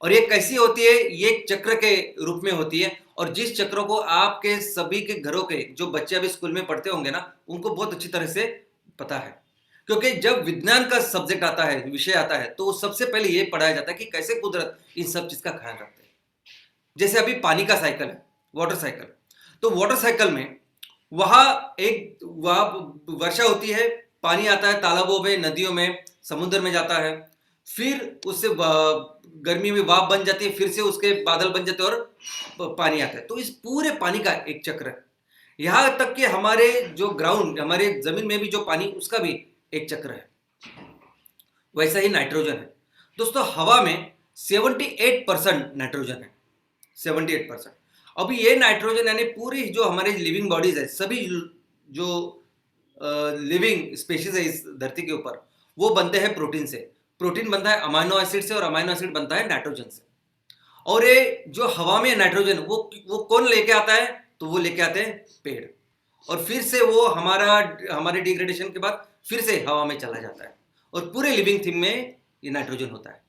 और ये कैसी होती है? ये एक चक्र के रूप में होती है, और जिस चक्र को आपके सभी के घरों के जो बच्चे अभी स्कूल में पढ़ते होंगे ना, उनको बहुत अच्छी तरह से पता है। क्योंकि जब विज्ञान का सब्जेक्ट आता है, विषय आता है, तो सबसे पहले ये पढ़ाया जाता है कि कैसे कुदरत इन सब चीज का ख्याल रखते हैं। जैसे अभी पानी का साइकिल है, वाटर साइकिल, तो वाटर साइकिल में वहां वर्षा होती है, पानी आता है तालाबों में, नदियों में, समुद्र में जाता है, फिर उससे गर्मी में वाप बन जाती है, फिर से उसके बादल बन जाते हैं और पानी आता है। तो इस पूरे पानी का एक चक्र है। यहां तक कि हमारे जो ग्राउंड, हमारे जमीन में भी जो पानी, उसका भी एक चक्र है। वैसा ही नाइट्रोजन है। दोस्तों, हवा में 78% नाइट्रोजन है, 78%। अभी ये नाइट्रोजन यानी पूरी जो हमारे लिविंग बॉडीज है, सभी जो लिविंग स्पेशीज है इस धरती के ऊपर, वो बनते हैं प्रोटीन से। प्रोटीन बनता है अमाइनो एसिड से, और अमाइनो एसिड बनता है नाइट्रोजन से। और ये जो हवा में नाइट्रोजन वो कौन लेके आता है? तो वो लेके आते हैं पेड़, और फिर से वो हमारे डिग्रेडेशन के बाद फिर से हवा में चला जाता है, और पूरे लिविंग थिंग में ये नाइट्रोजन होता है।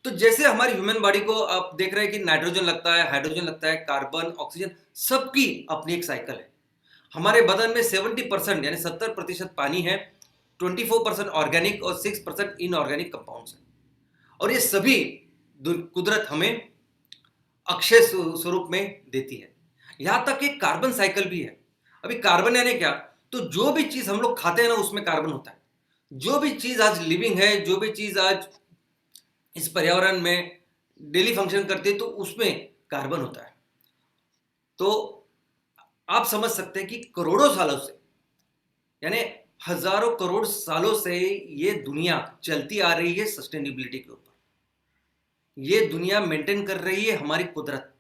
तो जैसे हमारी ह्यूमन बॉडी को आप देख रहे हैं कि नाइट्रोजन लगता है, हाइड्रोजन लगता है, कार्बन, ऑक्सीजन, सबकी अपनी एक साइकिल है। हमारे बदन में 70% यानी 70% पानी है, 24% ऑर्गेनिक और 6% इनऑर्गेनिक कंपाउंड्स है। और ये सभी कुदरत हमें अक्षय स्वरूप में देती है। यहां तक कि कार्बन साइकिल भी है। अभी कार्बन यानी क्या? तो जो भी चीज हम लोग खाते हैं ना, उसमें कार्बन होता है। जो भी चीज आज लिविंग है, जो भी चीज आज इस पर्यावरण में डेली फंक्शन करती है, तो उसमें कार्बन होता है। तो आप समझ सकते हैं कि करोड़ों सालों से, यानी हजारों करोड़ सालों से ये दुनिया चलती आ रही है सस्टेनेबिलिटी के ऊपर। ये दुनिया मेंटेन कर रही है हमारी कुदरत,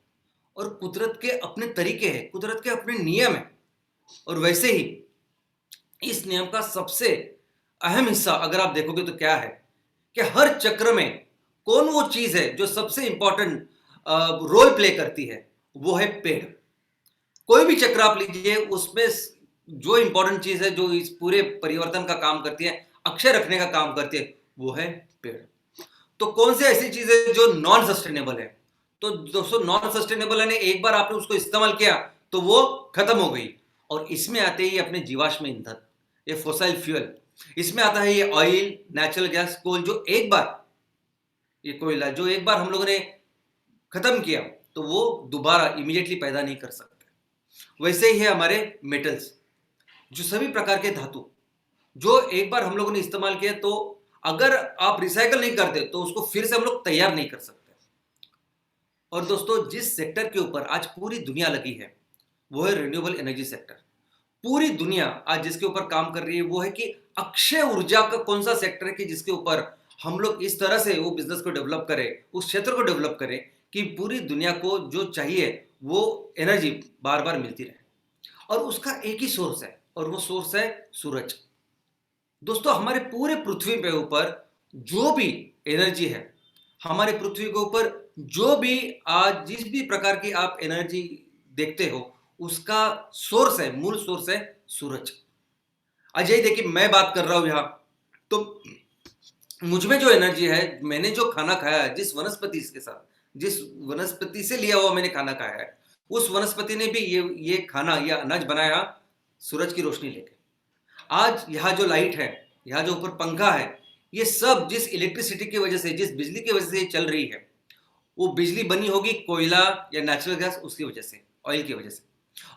और कुदरत के अपने तरीके हैं, कुदरत के अपने नियम हैं। और वैसे ही इस नियम का सबसे अहम हिस्सा अगर आप देखोगे तो क्या है कि हर चक्र में कौन वो चीज है जो सबसे इंपॉर्टेंट रोल प्ले करती है? वो है पेड़। कोई भी चक्र आप लीजिए, उसमें जो इंपॉर्टेंट चीज है, जो इस पूरे परिवर्तन का काम करती है, अक्षय रखने का काम करती है, वो है पेड़। तो कौन सी ऐसी चीज है जो नॉन सस्टेनेबल है? तो दोस्तों, नॉन सस्टेनेबल है, एक बार आपने उसको इस्तेमाल किया तो वो खत्म हो गई। और इसमें आते ही अपने जीवाश्म ईंधन, ये फोसाइल फ्यूल, इसमें आता है ये ऑयल, नेचुरल गैस, कोल, जो एक बार, ये कोयला जो एक बार हम लोगों ने खत्म किया तो वो दोबारा इमीडिएटली पैदा नहीं कर सकते। वैसे ही है हमारे मेटल्स, जो सभी प्रकार के धातु, जो एक बार हम लोगों ने इस्तेमाल किया, तो अगर आप रिसाइकल नहीं करते तो उसको फिर से हम लोग तैयार नहीं कर सकते। और दोस्तों, जिस सेक्टर के ऊपर आज पूरी दुनिया लगी है, वो है रिन्यूएबल एनर्जी सेक्टर। पूरी दुनिया आज जिसके ऊपर काम कर रही है, वो है कि अक्षय ऊर्जा का कौन सा सेक्टर है कि जिसके ऊपर हम लोग इस तरह से वो बिजनेस को डेवलप करें, उस क्षेत्र को डेवलप करें कि पूरी दुनिया को जो चाहिए वो एनर्जी बार बार मिलती रहे। और उसका एक ही सोर्स है, और वो सोर्स है सूरज। दोस्तों, हमारे पूरे पृथ्वी पे ऊपर जो भी एनर्जी है, हमारे पृथ्वी के ऊपर जो भी आज जिस भी प्रकार की आप एनर्जी देखते हो, उसका सोर्स है, मूल सोर्स है सूरज। आज यही देखिए, मैं बात कर रहा हूं यहां, तो मुझमें जो एनर्जी है, मैंने जो खाना खाया है, जिस वनस्पति के साथ, जिस वनस्पति से लिया हुआ मैंने खाना खाया है, उस वनस्पति ने भी ये खाना या अनाज बनाया सूरज की रोशनी लेके। आज यहाँ जो लाइट है, यहाँ जो ऊपर पंखा है, ये सब जिस इलेक्ट्रिसिटी की वजह से, जिस बिजली की वजह से ये चल रही है, वो बिजली बनी होगी कोयला या नेचुरल गैस, उसकी वजह से, ऑयल की वजह से।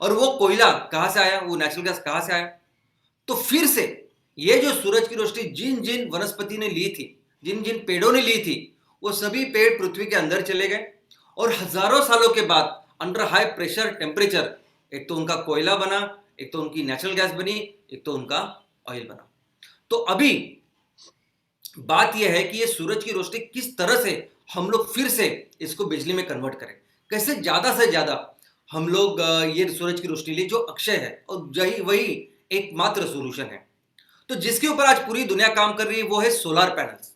और वो कोयला कहाँ से आया, वो नेचुरल गैस कहाँ से आया? तो फिर से ये जो सूरज की रोशनी जिन जिन वनस्पति ने ली थी, जिन जिन पेड़ों ने ली थी, वो सभी पेड़ पृथ्वी के अंदर चले गए, और हजारों सालों के बाद अंडर हाई प्रेशर टेम्परेचर एक तो उनका कोयला बना, एक तो उनकी नेचुरल गैस बनी, एक तो उनका ऑयल बना। तो अभी बात यह है कि ये सूरज की रोशनी किस तरह से हम लोग फिर से इसको बिजली में कन्वर्ट करें, कैसे ज्यादा से ज्यादा हम लोग ये सूरज की रोशनी लिए जो अक्षय है और वही एकमात्र सोल्यूशन है। तो जिसके ऊपर आज पूरी दुनिया काम कर रही है वो है सोलर पैनल्स।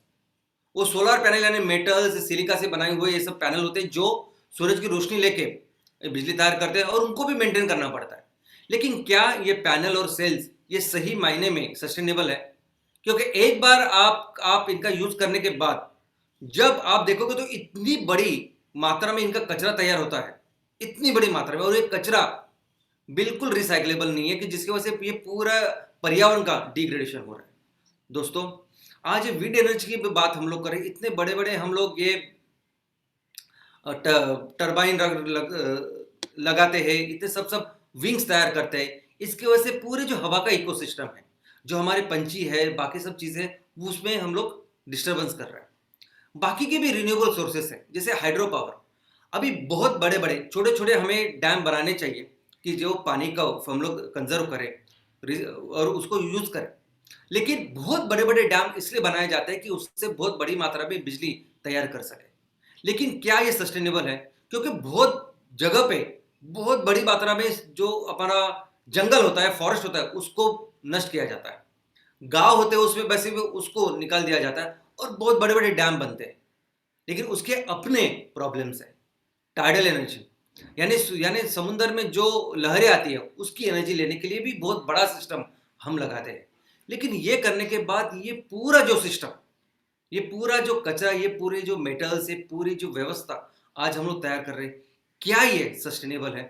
वो सोलर पैनल यानी मेटल्स, सिलिका से बनाए हुए ये सब पैनल होते हैं जो सूरज की रोशनी लेके बिजली तैयार करते हैं और उनको भी मेंटेन करना पड़ता है। लेकिन क्या ये पैनल और सेल्स ये सही मायने में सस्टेनेबल है? क्योंकि एक बार आप इनका यूज करने के बाद जब आप देखोगे तो इतनी बड़ी मात्रा में इनका कचरा तैयार होता है, इतनी बड़ी मात्रा में, और ये कचरा बिल्कुल रिसाइकलेबल नहीं है कि जिसकी वजह से ये पूरा पर्यावरण का डिग्रेडेशन हो रहा है। दोस्तों, आज विंड एनर्जी की बात हम लोग करें, इतने बड़े बड़े हम लोग ये टरबाइन लगाते हैं, इतने सब विंग्स तैयार करते हैं, इसकी वजह से पूरे जो हवा का इकोसिस्टम है, जो हमारे पंछी है, बाकी सब चीजें, उसमें हम लोग डिस्टर्बेंस कर रहे हैं। बाकी के भी रिन्यूएबल सोर्सेस हैं जैसे हाइड्रो पावर। अभी बहुत बड़े बड़े छोटे छोटे हमें डैम बनाने चाहिए कि जो पानी का हम लोग कंजर्व करें और उसको यूज करें। लेकिन बहुत बड़े बड़े डैम इसलिए बनाए जाते हैं कि उससे बहुत बड़ी मात्रा में बिजली तैयार कर सके। लेकिन क्या ये सस्टेनेबल है? क्योंकि बहुत जगह पे बहुत बड़ी मात्रा में जो अपना जंगल होता है, फॉरेस्ट होता है, उसको नष्ट किया जाता है। गांव होते हैं उसमें वैसे भी उसको निकाल दिया जाता है और बहुत बड़े बड़े डैम बनते हैं। लेकिन उसके अपने प्रॉब्लम्स है। टाइडल एनर्जी यानी समुद्र में जो लहरें आती है उसकी एनर्जी लेने के लिए भी बहुत बड़ा सिस्टम हम लगाते हैं। लेकिन ये करने के बाद ये पूरा जो सिस्टम, ये पूरा जो कचरा, ये पूरे जो मेटल्स, ये पूरी जो व्यवस्था आज हम लोग तैयार कर रहे हैं, क्या ये सस्टेनेबल है?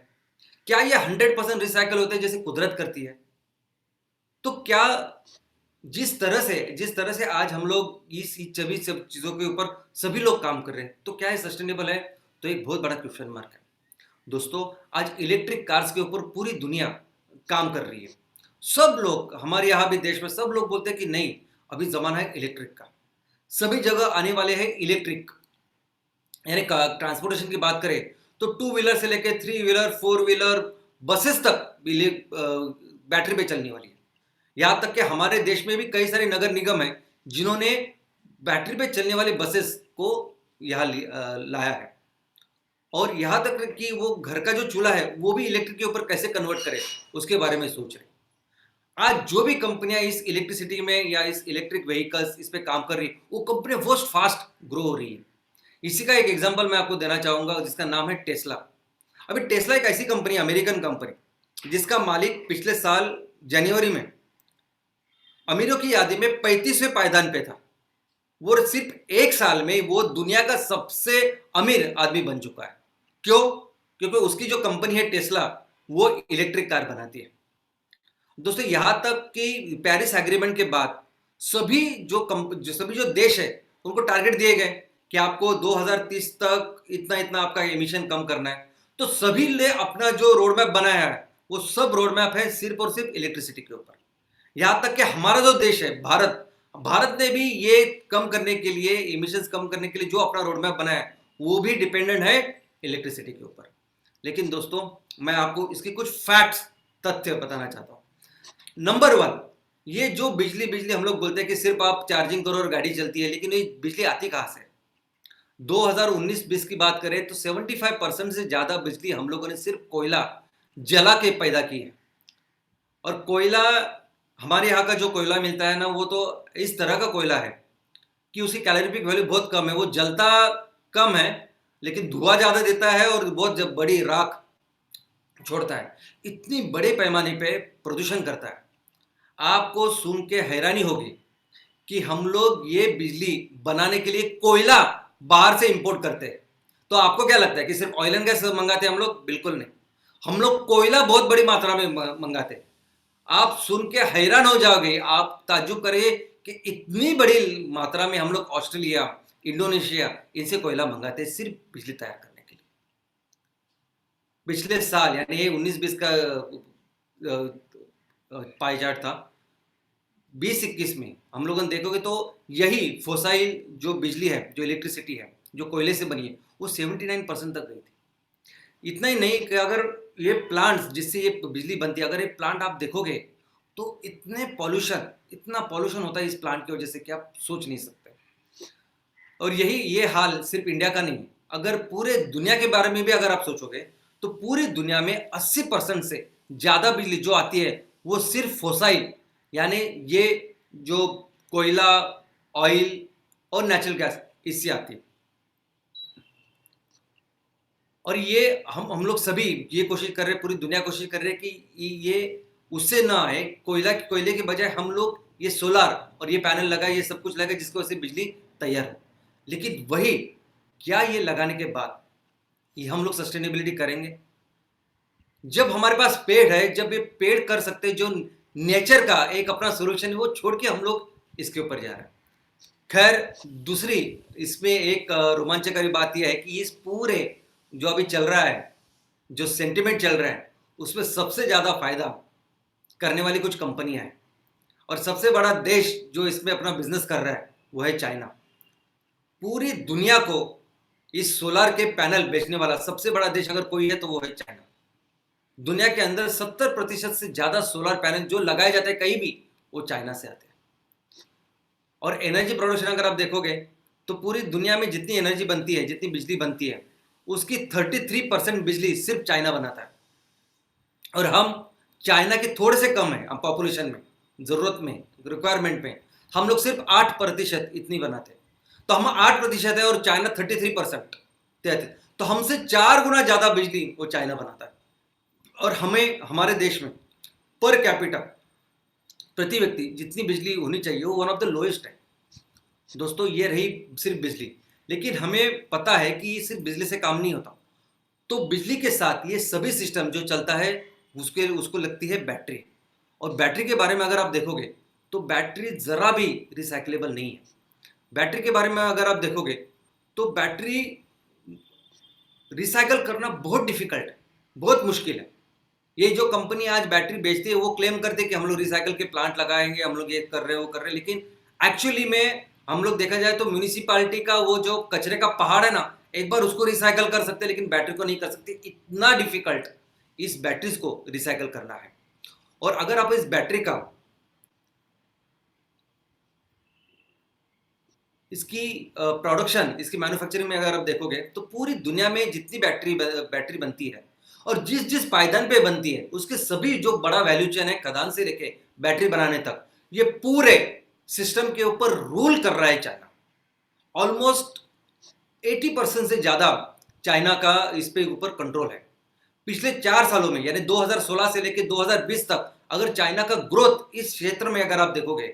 क्या ये 100% रिसाइकल होते हैं जैसे कुदरत करती है? तो क्या जिस तरह से आज हम लोग इस सभी सब चीजों के ऊपर सभी लोग काम कर रहे हैं, तो क्या ये सस्टेनेबल है? तो एक बहुत बड़ा क्वेश्चन मार्क है। दोस्तों, आज इलेक्ट्रिक कार्स के ऊपर पूरी दुनिया काम कर रही है। सब लोग, हमारे यहाँ भी देश में सब लोग बोलते हैं कि नहीं, अभी जमाना है इलेक्ट्रिक का, सभी जगह आने वाले हैं इलेक्ट्रिक। यानी ट्रांसपोर्टेशन की बात करें तो 2 व्हीलर से लेकर 3 व्हीलर, 4 व्हीलर, बसेस तक बैटरी पे चलने वाली है। यहाँ तक कि हमारे देश में भी कई सारे नगर निगम हैं जिन्होंने बैटरी पे चलने वाले बसेस को यहाँ लाया है। और यहाँ तक कि वो घर का जो चूल्हा है वो भी इलेक्ट्रिक के ऊपर कैसे कन्वर्ट करें उसके बारे में सोच रहे। आज जो भी कंपनियां इस इलेक्ट्रिसिटी में या इस इलेक्ट्रिक व्हीकल्स इस पे काम कर रही है, वो कंपनी बहुत फास्ट ग्रो हो रही है। इसी का एक एग्जांपल मैं आपको देना चाहूंगा जिसका नाम है टेस्ला। अभी टेस्ला एक ऐसी कंपनी, अमेरिकन कंपनी, जिसका मालिक पिछले साल जनवरी में अमीरों की यादी में 35वें पायदान पे था। वो सिर्फ एक साल में वो दुनिया का सबसे अमीर आदमी बन चुका है। क्यों? क्योंकि उसकी जो कंपनी है टेस्ला, वो इलेक्ट्रिक कार बनाती है। दोस्तों, यहां तक कि पेरिस एग्रीमेंट के बाद सभी जो देश है उनको टारगेट दिए गए कि आपको 2030 तक इतना आपका एमिशन कम करना है। तो सभी ने अपना जो रोड मैप बनाया है वो सब रोड मैप है सिर्फ और सिर्फ इलेक्ट्रिसिटी के ऊपर। यहां तक कि हमारा जो देश है भारत ने भी ये कम करने के लिए, एमिशंस कम करने के लिए जो अपना रोड मैप बनाया है वो भी डिपेंडेंट है इलेक्ट्रिसिटी के ऊपर। लेकिन दोस्तों, मैं आपको इसके कुछ फैक्ट्स, तथ्य बताना चाहता हूं। नंबर 1, ये जो बिजली हम लोग बोलते हैं कि सिर्फ आप चार्जिंग करो और गाड़ी चलती है, लेकिन ये बिजली आती कहां से? 2019-20 की बात करें तो 75% से ज्यादा बिजली हम लोगों ने सिर्फ कोयला जला के पैदा की है। और कोयला, हमारे यहाँ का जो कोयला मिलता है ना, वो तो इस तरह का कोयला है कि उसकी कैलोरीफिक वैल्यू बहुत कम है। वो जलता कम है लेकिन धुआं ज्यादा देता है और बहुत बड़ी राख छोड़ता है। इतनी बड़े पैमाने पे प्रदूषण करता है। आपको सुन के हैरानी होगी कि हम लोग ये बिजली बनाने के लिए कोयला बाहर से इंपोर्ट करते हैं। तो आपको क्या लगता है कि सिर्फ ऑयल एंड गैस मंगाते हैं हम लोग? बिल्कुल नहीं, हम लोग कोयला बहुत बड़ी मात्रा में मंगाते हैं। आप सुन के हैरान हो जाओगे, आप ताज्जुब करेंगे कि इतनी बड़ी मात्रा में हम लोग ऑस्ट्रेलिया, इंडोनेशिया, इनसे कोयला मंगाते हैं सिर्फ बिजली तैयार करने के लिए। पिछले साल यानी 19-20 का पाई चार्ट था, 20-21 में हम लोगों ने देखोगे तो यही फोसाइल जो बिजली है, जो इलेक्ट्रिसिटी है, जो कोयले से बनी है, वो 79% तक गई थी। इतना ही नहीं कि अगर ये प्लांट्स जिससे ये बिजली बनती है, अगर ये प्लांट आप देखोगे तो इतना पॉल्यूशन होता है इस प्लांट की वजह से कि आप सोच नहीं सकते। और ये हाल सिर्फ इंडिया का नहीं है, अगर पूरे दुनिया के बारे में भी अगर आप सोचोगे तो पूरी दुनिया में 80% से ज़्यादा बिजली जो आती है वो सिर्फ फोसाइल, यानी ये जो कोयला, ऑयल और नेचुरल गैस, इससे आती है। और ये हम लोग सभी ये कोशिश कर रहे हैं, पूरी दुनिया कोशिश कर रहे हैं कि ये उससे ना आए, कोयले के बजाय हम लोग ये सोलार और ये पैनल लगाए, ये सब कुछ लगाए जिसकी वजह से बिजली तैयार हो। लेकिन वही क्या ये लगाने के बाद ये हम लोग सस्टेनेबिलिटी करेंगे? जब हमारे पास पेड़ है, जब ये पेड़ कर सकते हैं जो नेचर का एक अपना सोल्यूशन है, वो छोड़ के हम लोग इसके ऊपर जा रहे हैं। खैर, दूसरी इसमें एक रोमांचकारी बात यह है कि इस पूरे जो अभी चल रहा है, जो सेंटिमेंट चल रहा है, उसमें सबसे ज़्यादा फायदा करने वाली कुछ कंपनियां हैं और सबसे बड़ा देश जो इसमें अपना बिजनेस कर रहा है वो है चाइना। पूरी दुनिया को इस सोलार के पैनल बेचने वाला सबसे बड़ा देश अगर कोई है तो वो है चाइना। दुनिया के अंदर 70% से ज़्यादा सोलार पैनल जो लगाए जाते हैं कहीं भी, वो चाइना से आते हैं। और एनर्जी प्रोडक्शन अगर आप देखोगे तो पूरी दुनिया में जितनी एनर्जी बनती है, जितनी बिजली बनती है, उसकी 33% बिजली सिर्फ चाइना बनाता है। और हम चाइना के थोड़े से कम हैं, हम पॉपुलेशन में, ज़रूरत में, रिक्वायरमेंट में हम लोग सिर्फ 8% इतनी बनाते हैं। तो हम 8% है और चाइना 33% देते हैं, तो हमसे 4 गुना ज़्यादा बिजली वो चाइना बनाता है। और हमें हमारे देश में पर कैपिटा, प्रति व्यक्ति जितनी बिजली होनी चाहिए वो वन ऑफ द लोएस्ट है। दोस्तों, ये रही सिर्फ बिजली, लेकिन हमें पता है कि सिर्फ बिजली से काम नहीं होता। तो बिजली के साथ ये सभी सिस्टम जो चलता है उसको लगती है बैटरी। और बैटरी के बारे में अगर आप देखोगे तो बैटरी ज़रा भी रिसाइकलेबल नहीं है। बैटरी के बारे में अगर आप देखोगे तो बैटरी रिसाइकल करना बहुत डिफिकल्ट है, बहुत मुश्किल है। ये जो कंपनी आज बैटरी बेचती है वो क्लेम करते हैं कि हम लोग रिसाइकल के प्लांट लगाएंगे, हम लोग ये कर रहे हैं, वो कर रहे हैं, लेकिन एक्चुअली में हम लोग देखा जाए तो म्यूनिसिपालिटी का वो जो कचरे का पहाड़ है ना, एक बार उसको रिसाइकल कर सकते हैं लेकिन बैटरी को नहीं कर सकते। इतना डिफिकल्ट इस बैटरीज को रिसाइकल करना है। और अगर आप इस बैटरी का इसकी प्रोडक्शन, इसकी मैन्युफैक्चरिंग में अगर आप देखोगे तो पूरी दुनिया में जितनी बैटरी बनती है और जिस पायदान पे बनती है, उसके सभी जो बड़ा वैल्यू चेन है, खदान से लेके बैटरी बनाने तक, ये पूरे सिस्टम के ऊपर रूल कर रहा है चाइना। ऑलमोस्ट 80% से ज़्यादा चाइना का इस पे ऊपर कंट्रोल है। पिछले 4 सालों में, यानी 2016 से लेकर 2020 तक, अगर चाइना का ग्रोथ इस क्षेत्र में अगर आप देखोगे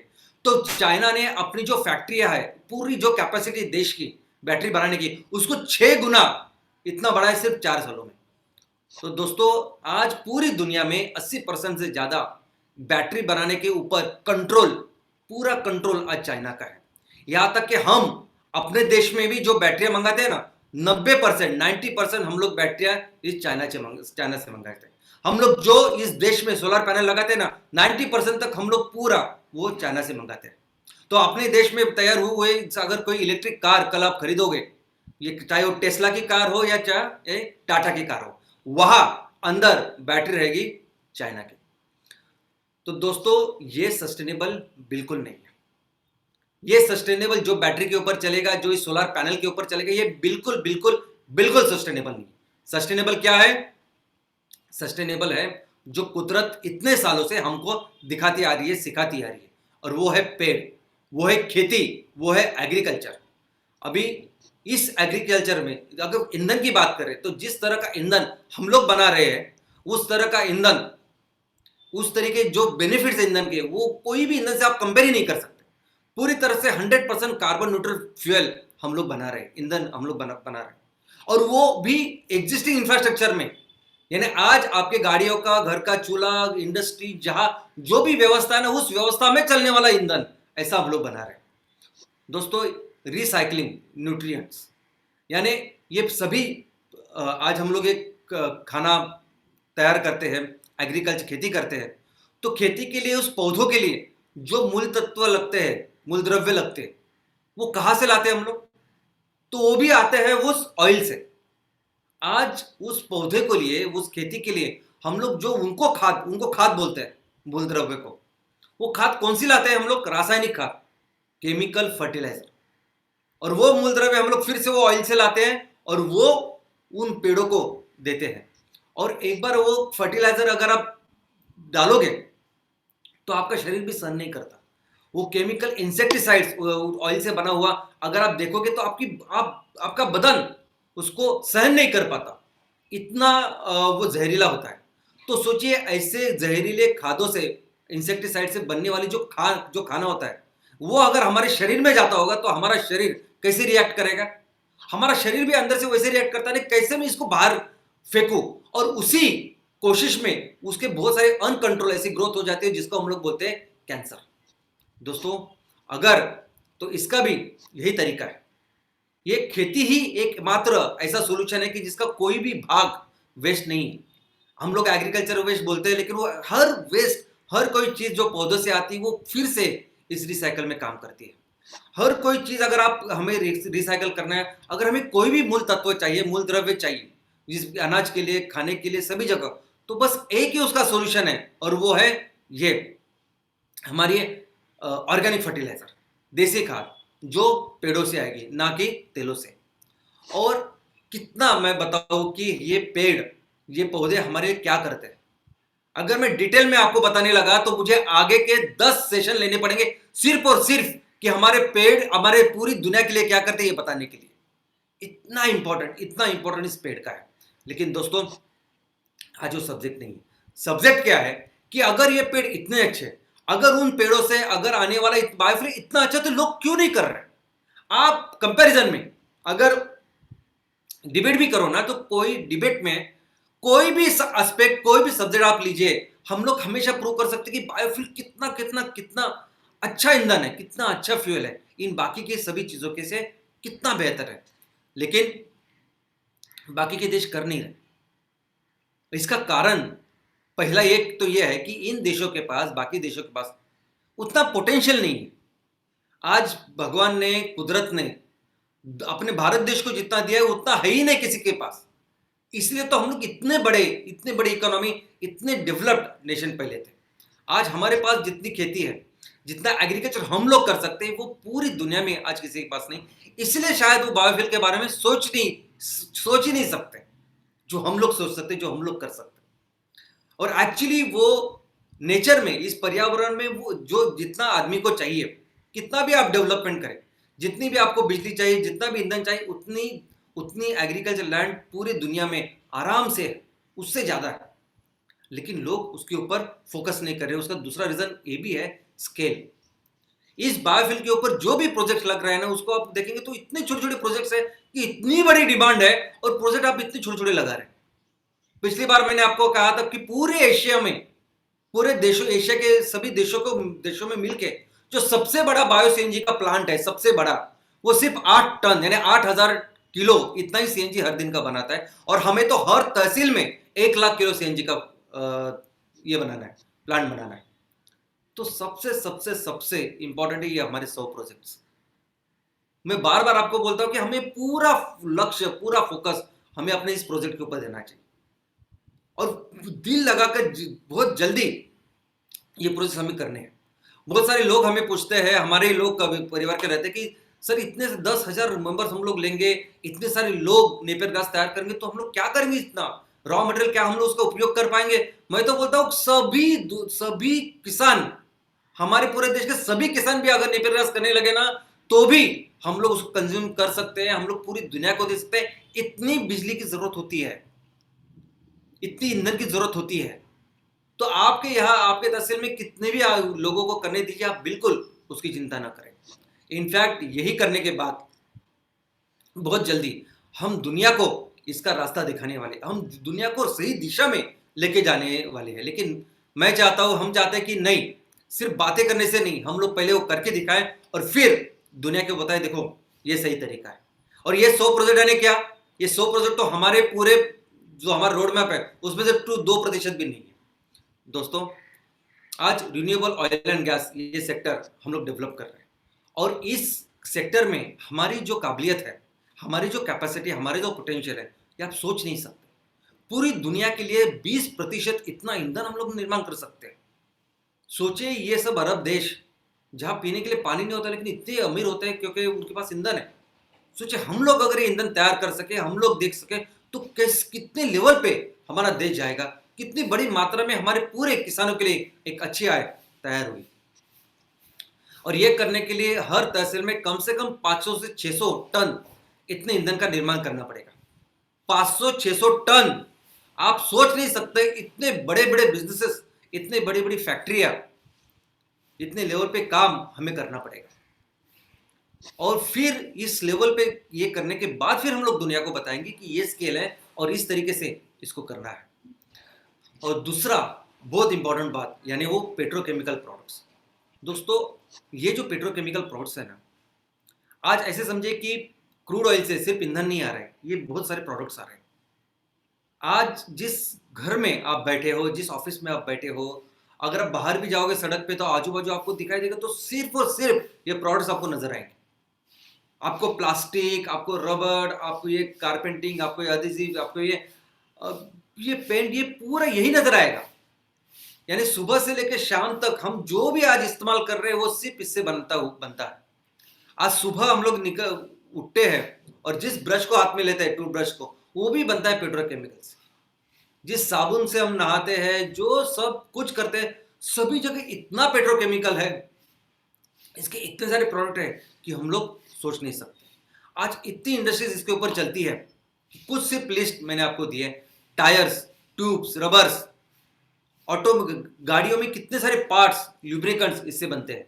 तो चाइना ने अपनी जो फैक्ट्रियां है, पूरी जो कैपेसिटी देश की बैटरी बनाने की, उसको 6 गुना इतना बढ़ा है सिर्फ 4 सालों में। तो दोस्तों, आज पूरी दुनिया में 80% से ज़्यादा बैटरी बनाने के ऊपर कंट्रोल, पूरा कंट्रोल आज चाइना का है। यहाँ तक कि हम अपने देश में भी जो बैटरियां मंगाते हैं ना, 90% हम लोग बैटरियां इस चाइना से मंगाते हैं। हम लोग जो इस देश में सोलर पैनल लगाते हैं ना, 90% तक हम लोग पूरा वो चाइना से मंगाते हैं। तो अपने देश में तैयार हुए अगर कोई इलेक्ट्रिक कार कल आप खरीदोगे, ये चाहे वो टेस्ला की कार हो या चाहे टाटा की कार हो, वहां अंदर बैटरी रहेगी चाइना की। तो दोस्तों, ये सस्टेनेबल बिल्कुल नहीं है। ये सस्टेनेबल जो बैटरी के ऊपर चलेगा, जो इस सोलर पैनल के ऊपर चलेगा, ये बिल्कुल सस्टेनेबल नहीं है। सस्टेनेबल क्या है? सस्टेनेबल है जो कुदरत इतने सालों से हमको दिखाती आ रही है, सिखाती आ रही है, और वो है पेड़, वो है खेती, वो है एग्रीकल्चर। अभी इस एग्रीकल्चर में अगर ईंधन की बात करें तो जिस तरह का ईंधन हम लोग बना रहे हैं, उस तरह का ईंधन, उस तरीके जो बेनिफिट्स ईंधन के, वो कोई भी ईंधन से आप कंपेयर ही नहीं कर सकते। पूरी तरह से 100% कार्बन न्यूट्रल फ्यूल हम लोग बना रहे हैं, ईंधन हम लोग बना रहे हैं, और वो भी एग्जिस्टिंग इंफ्रास्ट्रक्चर में। यानी आज आपके गाड़ियों का, घर का चूल्हा, इंडस्ट्री, जहां जो भी व्यवस्था है ना, उस व्यवस्था में चलने वाला ईंधन ऐसा हम लोग बना रहे हैं। दोस्तों, रिसाइकलिंग न्यूट्रिएंट्स, यानी ये सभी आज हम लोग एक खाना तैयार करते हैं, एग्रीकल्चर खेती करते हैं, तो खेती के लिए, उस पौधों के लिए जो मूल तत्व लगते हैं, मूल द्रव्य लगते हैं, वो कहाँ से लाते हैं हम लोग? तो वो भी आते हैं उस ऑयल से। आज उस पौधे को लिए, उस खेती के लिए हम लोग जो उनको खाद बोलते हैं, मूल द्रव्य को, वो खाद कौन सी लाते हैं हम लोग? रासायनिक खाद, केमिकल फर्टिलाइजर। और वो मूल द्रव्य हम लोग फिर से वो ऑयल से लाते हैं और वो उन पेड़ों को देते हैं। और एक बार वो फर्टिलाइजर अगर आप डालोगे तो आपका शरीर भी सहन नहीं करता। वो केमिकल इंसेक्टिसाइड्स ऑयल से बना हुआ अगर आप देखोगे तो आपका बदन उसको सहन नहीं कर पाता, इतना वो जहरीला होता है। तो सोचिए ऐसे जहरीले खादों से, इंसेक्टिसाइड से बनने वाली जो खाना होता है, वो अगर हमारे शरीर में जाता होगा तो हमारा शरीर कैसे रिएक्ट करेगा? हमारा शरीर भी अंदर से वैसे रिएक्ट करता है, कैसे मैं इसको बाहर फेंकूं? और उसी कोशिश में उसके बहुत सारे अनकंट्रोल ऐसी ग्रोथ हो जाती है जिसको हम लोग बोलते हैं कैंसर। दोस्तों, अगर तो इसका भी यही तरीका है। ये खेती ही एकमात्र ऐसा सोल्यूशन है कि जिसका कोई भी भाग वेस्ट नहीं है। हम लोग एग्रीकल्चर वेस्ट बोलते हैं, लेकिन वो हर कोई चीज जो पौधों से आती है वो फिर से इस रिसाइकल में काम करती है। हर कोई चीज अगर आप हमें रिसाइकल करना है, अगर हमें कोई भी मूल तत्व चाहिए, मूल द्रव्य चाहिए, जिस अनाज के लिए, खाने के लिए, सभी जगह, तो बस एक ही उसका सॉल्यूशन है और वो है ये हमारी ऑर्गेनिक फर्टिलाइजर, देसी खाद, जो पेड़ों से आएगी, ना कि तेलों से। और कितना मैं बताऊं कि ये पेड़, ये पौधे हमारे क्या करते हैं, अगर मैं डिटेल में आपको बताने लगा तो मुझे आगे के 10 सेशन लेने पड़ेंगे सिर्फ और सिर्फ कि हमारे पेड़ हमारे पूरी दुनिया के लिए क्या करते हैं ये बताने के लिए। इतना इंपॉर्टेंट इस पेड़ का है। लेकिन दोस्तों, आज वो सब्जेक्ट नहीं है। सब्जेक्ट क्या है कि अगर ये पेड़ इतने अच्छे, अगर उन पेड़ों से अगर आने वाला बायोफ्यूल इतना अच्छा, तो लोग क्यों नहीं कर रहे? आप कंपैरिजन में अगर डिबेट भी करो ना, तो कोई डिबेट में कोई भी एस्पेक्ट, कोई भी सब्जेक्ट आप लीजिए, हम लोग हमेशा प्रूव कर सकते हैं कि बायोफ्यूल कितना अच्छा ईंधन है, कितना अच्छा फ्यूल है, इन बाकी के सभी चीजों के से कितना बेहतर है। लेकिन बाकी के देश कर नहीं रहे। इसका कारण पहला एक तो यह है कि इन देशों के पास, बाकी देशों के पास उतना पोटेंशियल नहीं है। आज भगवान ने, कुदरत ने अपने भारत देश को जितना दिया है उतना है ही नहीं किसी के पास। इसलिए तो हम लोग इतने बड़े इकोनॉमी, इतने डेवलप्ड नेशन पहले थे। आज हमारे पास जितनी खेती है, जितना एग्रीकल्चर हम लोग कर सकते हैं, वो पूरी दुनिया में आज किसी के पास नहीं। इसलिए शायद वो बायोफ्यूल के बारे में सोच ही नहीं सकते जो हम लोग सोच सकते, जो हम लोग कर सकते। और एक्चुअली वो नेचर में, इस पर्यावरण में, वो जो जितना आदमी को चाहिए, कितना भी आप डेवलपमेंट करें, जितनी भी आपको बिजली चाहिए, जितना भी ईंधन चाहिए, उतनी एग्रीकल्चर लैंड पूरी दुनिया में आराम से है, उससे ज्यादा है। लेकिन लोग उसके ऊपर फोकस नहीं कर रहे। उसका दूसरा रीजन ये भी है, स्केल। इस बायोफ्यूल के ऊपर जो भी प्रोजेक्ट लग रहा है ना, उसको आप देखेंगे तो इतने छोटे प्रोजेक्ट्स है कि इतनी बड़ी डिमांड है और प्रोजेक्ट आप इतने छोटे लगा रहे हैं। पिछली बार मैंने आपको कहा था कि पूरे एशिया में, पूरे देशों, एशिया के सभी देशों में मिलके जो सबसे बड़ा बायो सीएनजी का प्लांट है, सबसे बड़ा, वो सिर्फ 8 टन यानी 8000 किलो इतना ही सीएनजी हर दिन का बनाता है। और हमें तो हर तहसील में 1 लाख किलो सीएनजी का ये बनाना है, प्लांट बनाना है। तो सबसे इंपॉर्टेंट है ये हमारे 100 प्रोजेक्ट्स। मैं बार बार आपको बोलता हूं कि हमें पूरा लक्ष्य, पूरा फोकस हमें अपने इस प्रोजेक्ट के ऊपर देना चाहिए और दिल लगाकर बहुत जल्दी ये प्रोजेक्ट हमें करने हैं। बहुत सारे लोग हमें पूछते हैं, हमारे लोग परिवार के रहते हैं कि सर इतने से 10,000 मेंबर्स हम लोग लेंगे, इतने सारे लोग नेपियर घास तैयार करेंगे तो हम लोग क्या करेंगे, इतना रॉ मटेरियल क्या हम लोग उसका उपयोग कर पाएंगे? मैं तो बोलता हूँ सभी किसान, हमारे पूरे देश के सभी किसान भी अगर नेपियर घास करने लगे ना, तो भी हम लोग उसको कंज्यूम कर सकते हैं, हम लोग पूरी दुनिया को दे सकते हैं। इतनी बिजली की जरूरत होती है, इतनी ईंधन की जरूरत होती है। तो आपके यहाँ, आपके तहसील में कितने भी लोगों को करने दीजिए, आप बिल्कुल उसकी चिंता ना करें। इनफैक्ट यही करने के बाद बहुत जल्दी हम दुनिया को इसका रास्ता दिखाने वाले, हम दुनिया को सही दिशा में लेके जाने वाले हैं। लेकिन मैं चाहता हूं, हम चाहते हैं कि नहीं, सिर्फ बातें करने से नहीं, हम लोग पहले वो करके दिखाएं और फिर दुनिया को बताएं देखो ये सही तरीका है। और ये 100 प्रोजेक्ट है क्या, ये 100 प्रोजेक्ट तो हमारे पूरे जो हमारा रोड मैप है उसमें से 2% भी नहीं है। दोस्तों, आज रिन्यूएबल ऑयल एंड गैस ये सेक्टर हम लोग डेवलप कर रहे हैं और इस सेक्टर में हमारी जो काबिलियत है, हमारी जो कैपेसिटी, हमारे जो पोटेंशियल है, ये आप सोच नहीं सकते। पूरी दुनिया के लिए 20% इतना ईंधन हम लोग निर्माण कर सकते हैं। सोचिए ये सब अरब देश जहां पीने के लिए पानी नहीं होता लेकिन इतने अमीर होते हैं क्योंकि उनके पास ईंधन है। सोचिए हम लोग अगर ये ईंधन तैयार कर सके, हम लोग देख सके तो कितने लेवल पे हमारा देश जाएगा, कितनी बड़ी मात्रा में हमारे पूरे किसानों के लिए एक अच्छी आय तैयार हुई। और ये करने के लिए हर तहसील में कम से कम 500 से 600 टन इतने ईंधन का निर्माण करना पड़ेगा। 500-600 टन, आप सोच नहीं सकते इतने बड़े बड़े बिजनेसेस, इतने बड़ी बड़ी फैक्ट्रियां, इतने लेवल पे काम हमें करना पड़ेगा। और फिर इस लेवल पे ये करने के बाद फिर हम लोग दुनिया को बताएंगे कि ये स्केल है और इस तरीके से इसको करना है। और दूसरा बहुत इंपॉर्टेंट बात, यानी वो पेट्रोकेमिकल प्रोडक्ट्स। दोस्तों ये जो पेट्रोकेमिकल प्रोडक्ट्स है ना, आज ऐसे समझे कि क्रूड ऑयल से सिर्फ ईंधन नहीं आ रहा है, ये बहुत सारे प्रोडक्ट्स आ रहे हैं। आज जिस घर में आप बैठे हो, जिस ऑफिस में आप बैठे हो, अगर आप बाहर भी जाओगे सड़क पे तो आजू बाजू आपको दिखाई देगा तो सिर्फ और सिर्फ ये प्रोडक्ट्स आपको नजर आएंगे। आपको प्लास्टिक, आपको रबड़, आपको ये कारपेंटिंग, आपको ये एडहेसिव, आपको ये पेंट, ये पूरा यही नजर आएगा। यानी सुबह से लेकर शाम तक हम जो भी आज इस्तेमाल कर रहे हैं वो सिर्फ इससे बनता है। आज सुबह हम लोग उठते हैं और जिस ब्रश को हाथ में लेते हैं, टूथब्रश को, वो भी बनता है पेट्रोकेमिकल से। जिस साबुन से हम नहाते हैं, जो सब कुछ करते हैं, सभी जगह इतना पेट्रोकेमिकल है, इसके इतने सारे प्रोडक्ट हैं कि हम लोग सोच नहीं सकते। आज इतनी इंडस्ट्रीज इसके ऊपर चलती है, कुछ सिर्फ लिस्ट मैंने आपको दी है। टायर्स, ट्यूब्स, रबर्स, ऑटो गाड़ियों में कितने सारे पार्ट्स, ल्यूब्रिकेंट्स इससे बनते हैं।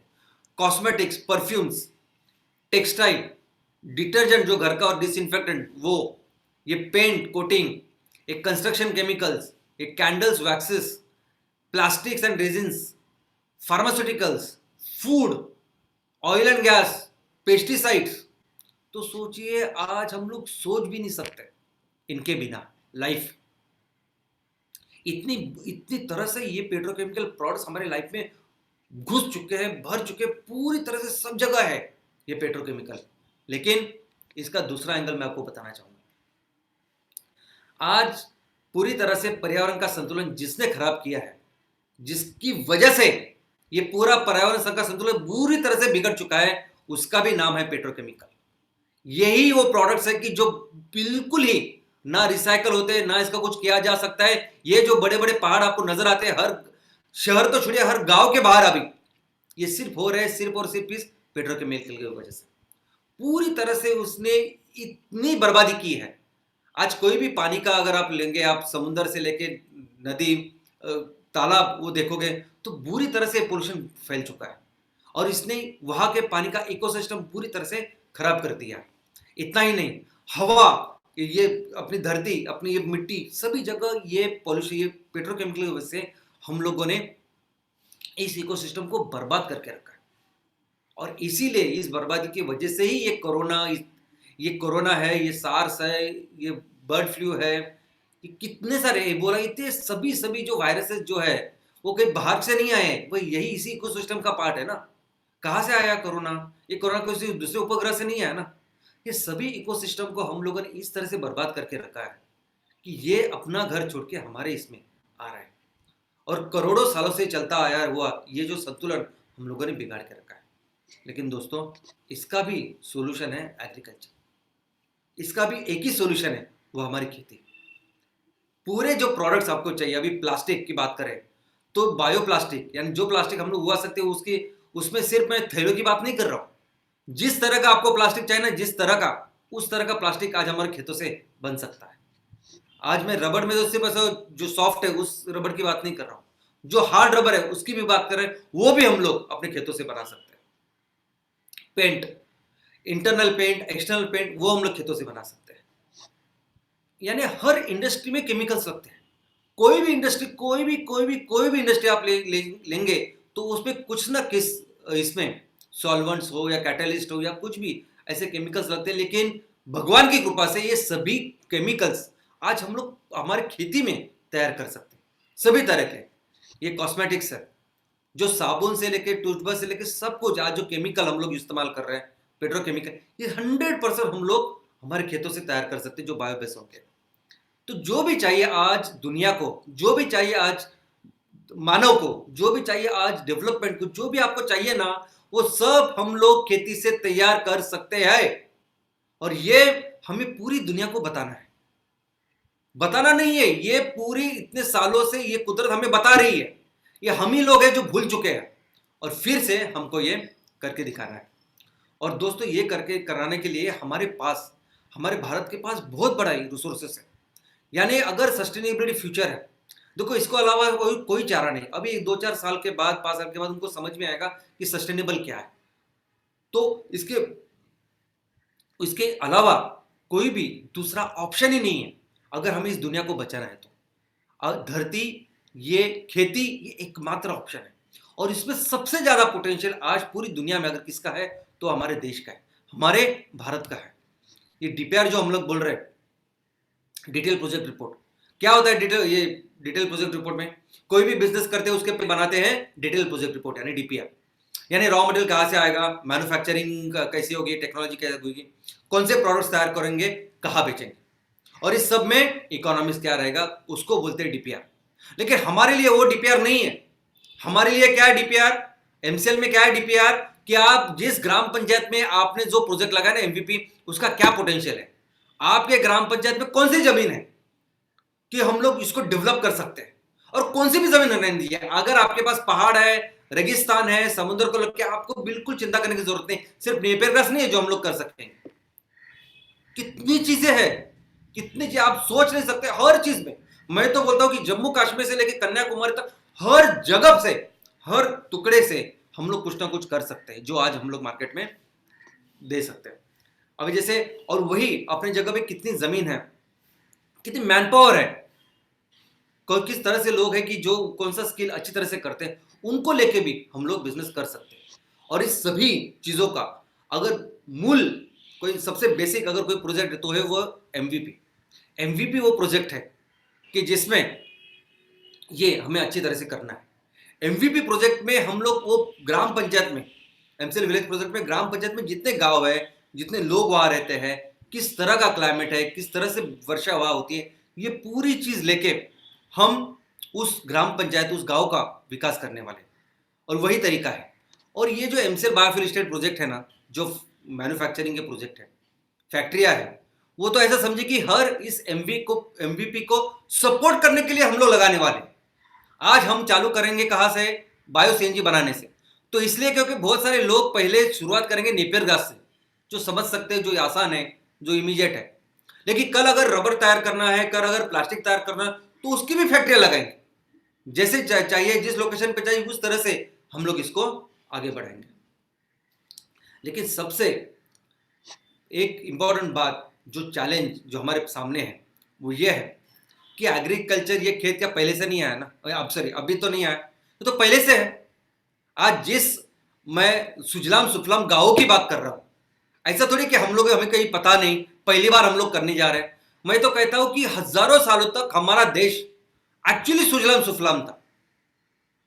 कॉस्मेटिक्स, परफ्यूम्स, टेक्सटाइल, डिटर्जेंट जो घर का और डिसइंफेक्टेंट वो, ये पेंट कोटिंग, ये कंस्ट्रक्शन केमिकल्स, ये candles, waxes, plastics and resins, pharmaceuticals, food, oil and gas, pesticides. तो सोचिए आज हम लोग सोच भी नहीं सकते इनके बिना लाइफ। इतनी तरह से ये पेट्रोकेमिकल प्रोडक्ट्स हमारे लाइफ में घुस चुके हैं, भर चुके, पूरी तरह से सब जगह है ये पेट्रोकेमिकल। लेकिन इसका दूसरा एंगल मैं आपको बताना चाहूंगा। आज पूरी तरह से पर्यावरण का संतुलन जिसने खराब किया है, जिसकी वजह से ये पूरा पर्यावरण का संतुलन पूरी तरह से बिगड़ चुका है, उसका भी नाम है पेट्रोकेमिकल। यही वो प्रोडक्ट्स है कि जो बिल्कुल ही ना रिसाइकल होते, ना इसका कुछ किया जा सकता है। ये जो बड़े बड़े पहाड़ आपको नजर आते हैं, हर शहर तो छोड़िए, हर गांव के बाहर अभी ये सिर्फ हो रहे हैं, सिर्फ और सिर्फ इस पेट्रोकेमिकल की वजह से। पूरी तरह से उसने इतनी बर्बादी की है। आज कोई भी पानी का अगर आप लेंगे, आप समुद्र से लेके नदी, तालाब, वो देखोगे तो बुरी तरह से पोल्यूशन फैल चुका है और इसने वहां के पानी का इकोसिस्टम पूरी तरह से खराब कर दिया। इतना ही नहीं, हवा, ये अपनी धरती, अपनी ये मिट्टी, सभी जगह ये पॉल्यूशन, ये पेट्रोकेमिकल की वजह से हम लोगों ने इस इकोसिस्टम को बर्बाद करके रखा है। और इसीलिए इस बर्बादी की वजह से ही ये कोरोना है, ये सार्स है, ये बर्ड फ्लू है, ये कितने सारे एबोला, इतने सभी जो वायरसेस जो है वो कहीं बाहर से नहीं आए, वो यही इसी इकोसिस्टम का पार्ट है ना। कहाँ से आया कोरोना? ये कोरोना किसी दूसरे उपग्रह से नहीं आया ना। ये सभी इकोसिस्टम को हम लोगों ने इस तरह से बर्बाद करके रखा है कि ये अपना घर छोड़ के हमारे इसमें आ रहा है और करोड़ों सालों से चलता आया हुआ ये जो संतुलन हम लोगों ने बिगाड़ के रखा है। लेकिन दोस्तों इसका भी सॉल्यूशन है एग्रीकल्चर, इसका भी एक ही सॉल्यूशन है, वो हमारी खेती। पूरे जो प्रोडक्ट्स आपको चाहिए, अभी प्लास्टिक की बात करें तो बायोप्लास्टिक, यानी जो प्लास्टिक हम लोग उगा सकते हैं उसमें सिर्फ मैं थैलों की बात नहीं कर रहा हूँ। जिस तरह का आपको प्लास्टिक चाहिए ना, जिस तरह का, उस तरह का प्लास्टिक आज हमारे खेतों से बन सकता है। आज मैं रबड़ में तो सिर्फ जो सॉफ्ट है उस रबड़ की बात नहीं कर रहा हूँ, जो हार्ड रबड़ है उसकी भी बात कर रहे हैं, वो भी हम लोग अपने खेतों से बना सकते हैं। Paint, internal paint, external paint, वो हम लोग खेतों से बना सकते हैं। यानी हर इंडस्ट्री में केमिकल्स लगते हैं। कोई भी इंडस्ट्री आप लेंगे तो उसमें कुछ ना किस इसमें सॉल्वेंट्स हो या कैटलिस्ट हो या कुछ भी ऐसे केमिकल्स लगते हैं। लेकिन भगवान की कृपा से ये सभी केमिकल्स आज हम लोग हमारी खेती में तैयार कर सकते हैं, सभी तरह के। ये कॉस्मेटिक्स है, जो साबुन से लेके टूथब्रश से लेके सब कुछ, आज जो केमिकल हम लोग इस्तेमाल कर रहे हैं पेट्रोकेमिकल, ये 100% हम लोग हमारे खेतों से तैयार कर सकते हैं, जो बायोबेस होंगे। तो जो भी चाहिए आज दुनिया को, जो भी चाहिए आज मानव को, जो भी चाहिए आज डेवलपमेंट को, जो भी आपको चाहिए ना, वो सब हम लोग खेती से तैयार कर सकते हैं। और ये हमें पूरी दुनिया को बताना है, बताना नहीं है, ये पूरी इतने सालों से ये कुदरत हमें बता रही है। ये हम ही लोग हैं जो भूल चुके हैं और फिर से हमको ये करके दिखाना है। और दोस्तों ये करके कराने के लिए हमारे पास, हमारे भारत के पास बहुत बड़ा रिसोर्सेस है। यानी अगर सस्टेनेबिलिटी फ्यूचर है, देखो इसको अलावा कोई चारा नहीं। अभी 2-4 साल के बाद, 5 साल के बाद उनको समझ में आएगा कि सस्टेनेबल क्या है। तो इसके अलावा कोई भी दूसरा ऑप्शन ही नहीं है अगर हमें इस दुनिया को बचाना है। तो धरती, ये खेती, ये एकमात्र ऑप्शन है। और इसमें सबसे ज्यादा पोटेंशियल आज पूरी दुनिया में अगर किसका है तो हमारे देश का है, हमारे भारत का है। ये डीपीआर जो हम लोग बोल रहे हैं, डिटेल प्रोजेक्ट रिपोर्ट, क्या होता है डिटेल प्रोजेक्ट रिपोर्ट में? कोई भी बिजनेस करते हैं उसके बनाते हैं डिटेल प्रोजेक्ट रिपोर्ट यानी डीपीआर। यानी रॉ मटेरियल कहाँ से आएगा, मैन्युफैक्चरिंग कैसी होगी, टेक्नोलॉजी कैसे होगी, कौन से प्रोडक्ट्स तैयार करेंगे, कहाँ बेचेंगे, और इस सब में इकोनॉमिक्स क्या रहेगा, उसको बोलते हैं डीपीआर। लेकिन हमारे लिए वो डीपीआर नहीं है। हमारे लिए क्या है डीपीआर? एमसीएल में क्या है डीपीआर? कि आप जिस ग्राम पंचायत में आपने जो प्रोजेक्ट लगाया ना एमवीपी, उसका क्या पोटेंशियल है, आपके ग्राम पंचायत में कौन सी जमीन है कि हम लोग इसको डेवलप कर सकते हैं, और कौन सी भी जमीन रहने दीजिए। अगर आपके पास पहाड़ है, रेगिस्तान है, समुद्र को लग के, आपको बिल्कुल चिंता करने की जरूरत नहीं। सिर्फ नेपियर ग्रास नहीं है जो हम लोग कर सकते हैं, कितनी चीजें हैं, कितनी चीजें आप सोच नहीं सकते। हर चीज में मैं तो बोलता हूं कि जम्मू कश्मीर से लेकर कन्याकुमारी तक हर जगह से, हर टुकड़े से हम लोग कुछ ना कुछ कर सकते हैं जो आज हम लोग मार्केट में दे सकते हैं। अभी जैसे, और वही अपनी जगह पे कितनी जमीन है, कितनी मैन पावर है, किस तरह से लोग हैं कि जो कौन सा स्किल अच्छी तरह से करते हैं, उनको लेके भी हम लोग बिजनेस कर सकते हैं। और इस सभी चीजों का अगर मूल कोई सबसे बेसिक अगर कोई प्रोजेक्ट है तो है वो एमवीपी। एमवीपी वो प्रोजेक्ट है कि जिसमें ये हमें अच्छी तरह से करना है। एमवीपी प्रोजेक्ट में हम लोग वो ग्राम पंचायत में, एमसीएल विलेज प्रोजेक्ट में ग्राम पंचायत में जितने गांव है, जितने लोग वहां रहते हैं, किस तरह का क्लाइमेट है, किस तरह से वर्षा वहां होती है, ये पूरी चीज लेके हम उस ग्राम पंचायत, उस गांव का विकास करने वाले, और वही तरीका है। और ये जो एमसीएल बायोफ्यूल स्टेट प्रोजेक्ट है ना, जो मैन्युफैक्चरिंग के प्रोजेक्ट है, फैक्ट्रियां है, वो तो ऐसा समझे कि हर इस एमवीपी को सपोर्ट करने के लिए हम लोग लगाने वाले। आज हम चालू करेंगे कहां से? बायो सीएनजी बनाने से। तो इसलिए क्योंकि बहुत सारे लोग पहले शुरुआत करेंगे नेपियर घास से, जो समझ सकते हैं, जो आसान है, जो इमीडिएट है। लेकिन कल अगर रबर तैयार करना है, कल अगर प्लास्टिक तैयार करना है, तो उसकी भी फैक्ट्रियां लगाएंगे। जैसे चाहिए, जिस लोकेशन पे चाहिए, उस तरह से हम लोग इसको आगे बढ़ाएंगे। लेकिन सबसे एक इंपॉर्टेंट बात, जो चैलेंज जो हमारे सामने है, वो ये है कि एग्रीकल्चर, ये खेत क्या पहले से नहीं आया ना, अब सॉरी अभी तो नहीं आया, तो पहले से है। आज जिस मैं सुजलाम सुफलाम गांवों की बात कर रहा हूं, ऐसा थोड़ी कि हम लोग, हमें कहीं पता नहीं, पहली बार हम लोग करने जा रहे हैं। मैं तो कहता हूं कि हजारों सालों तक हमारा देश एक्चुअली सुजलाम सुफलाम था।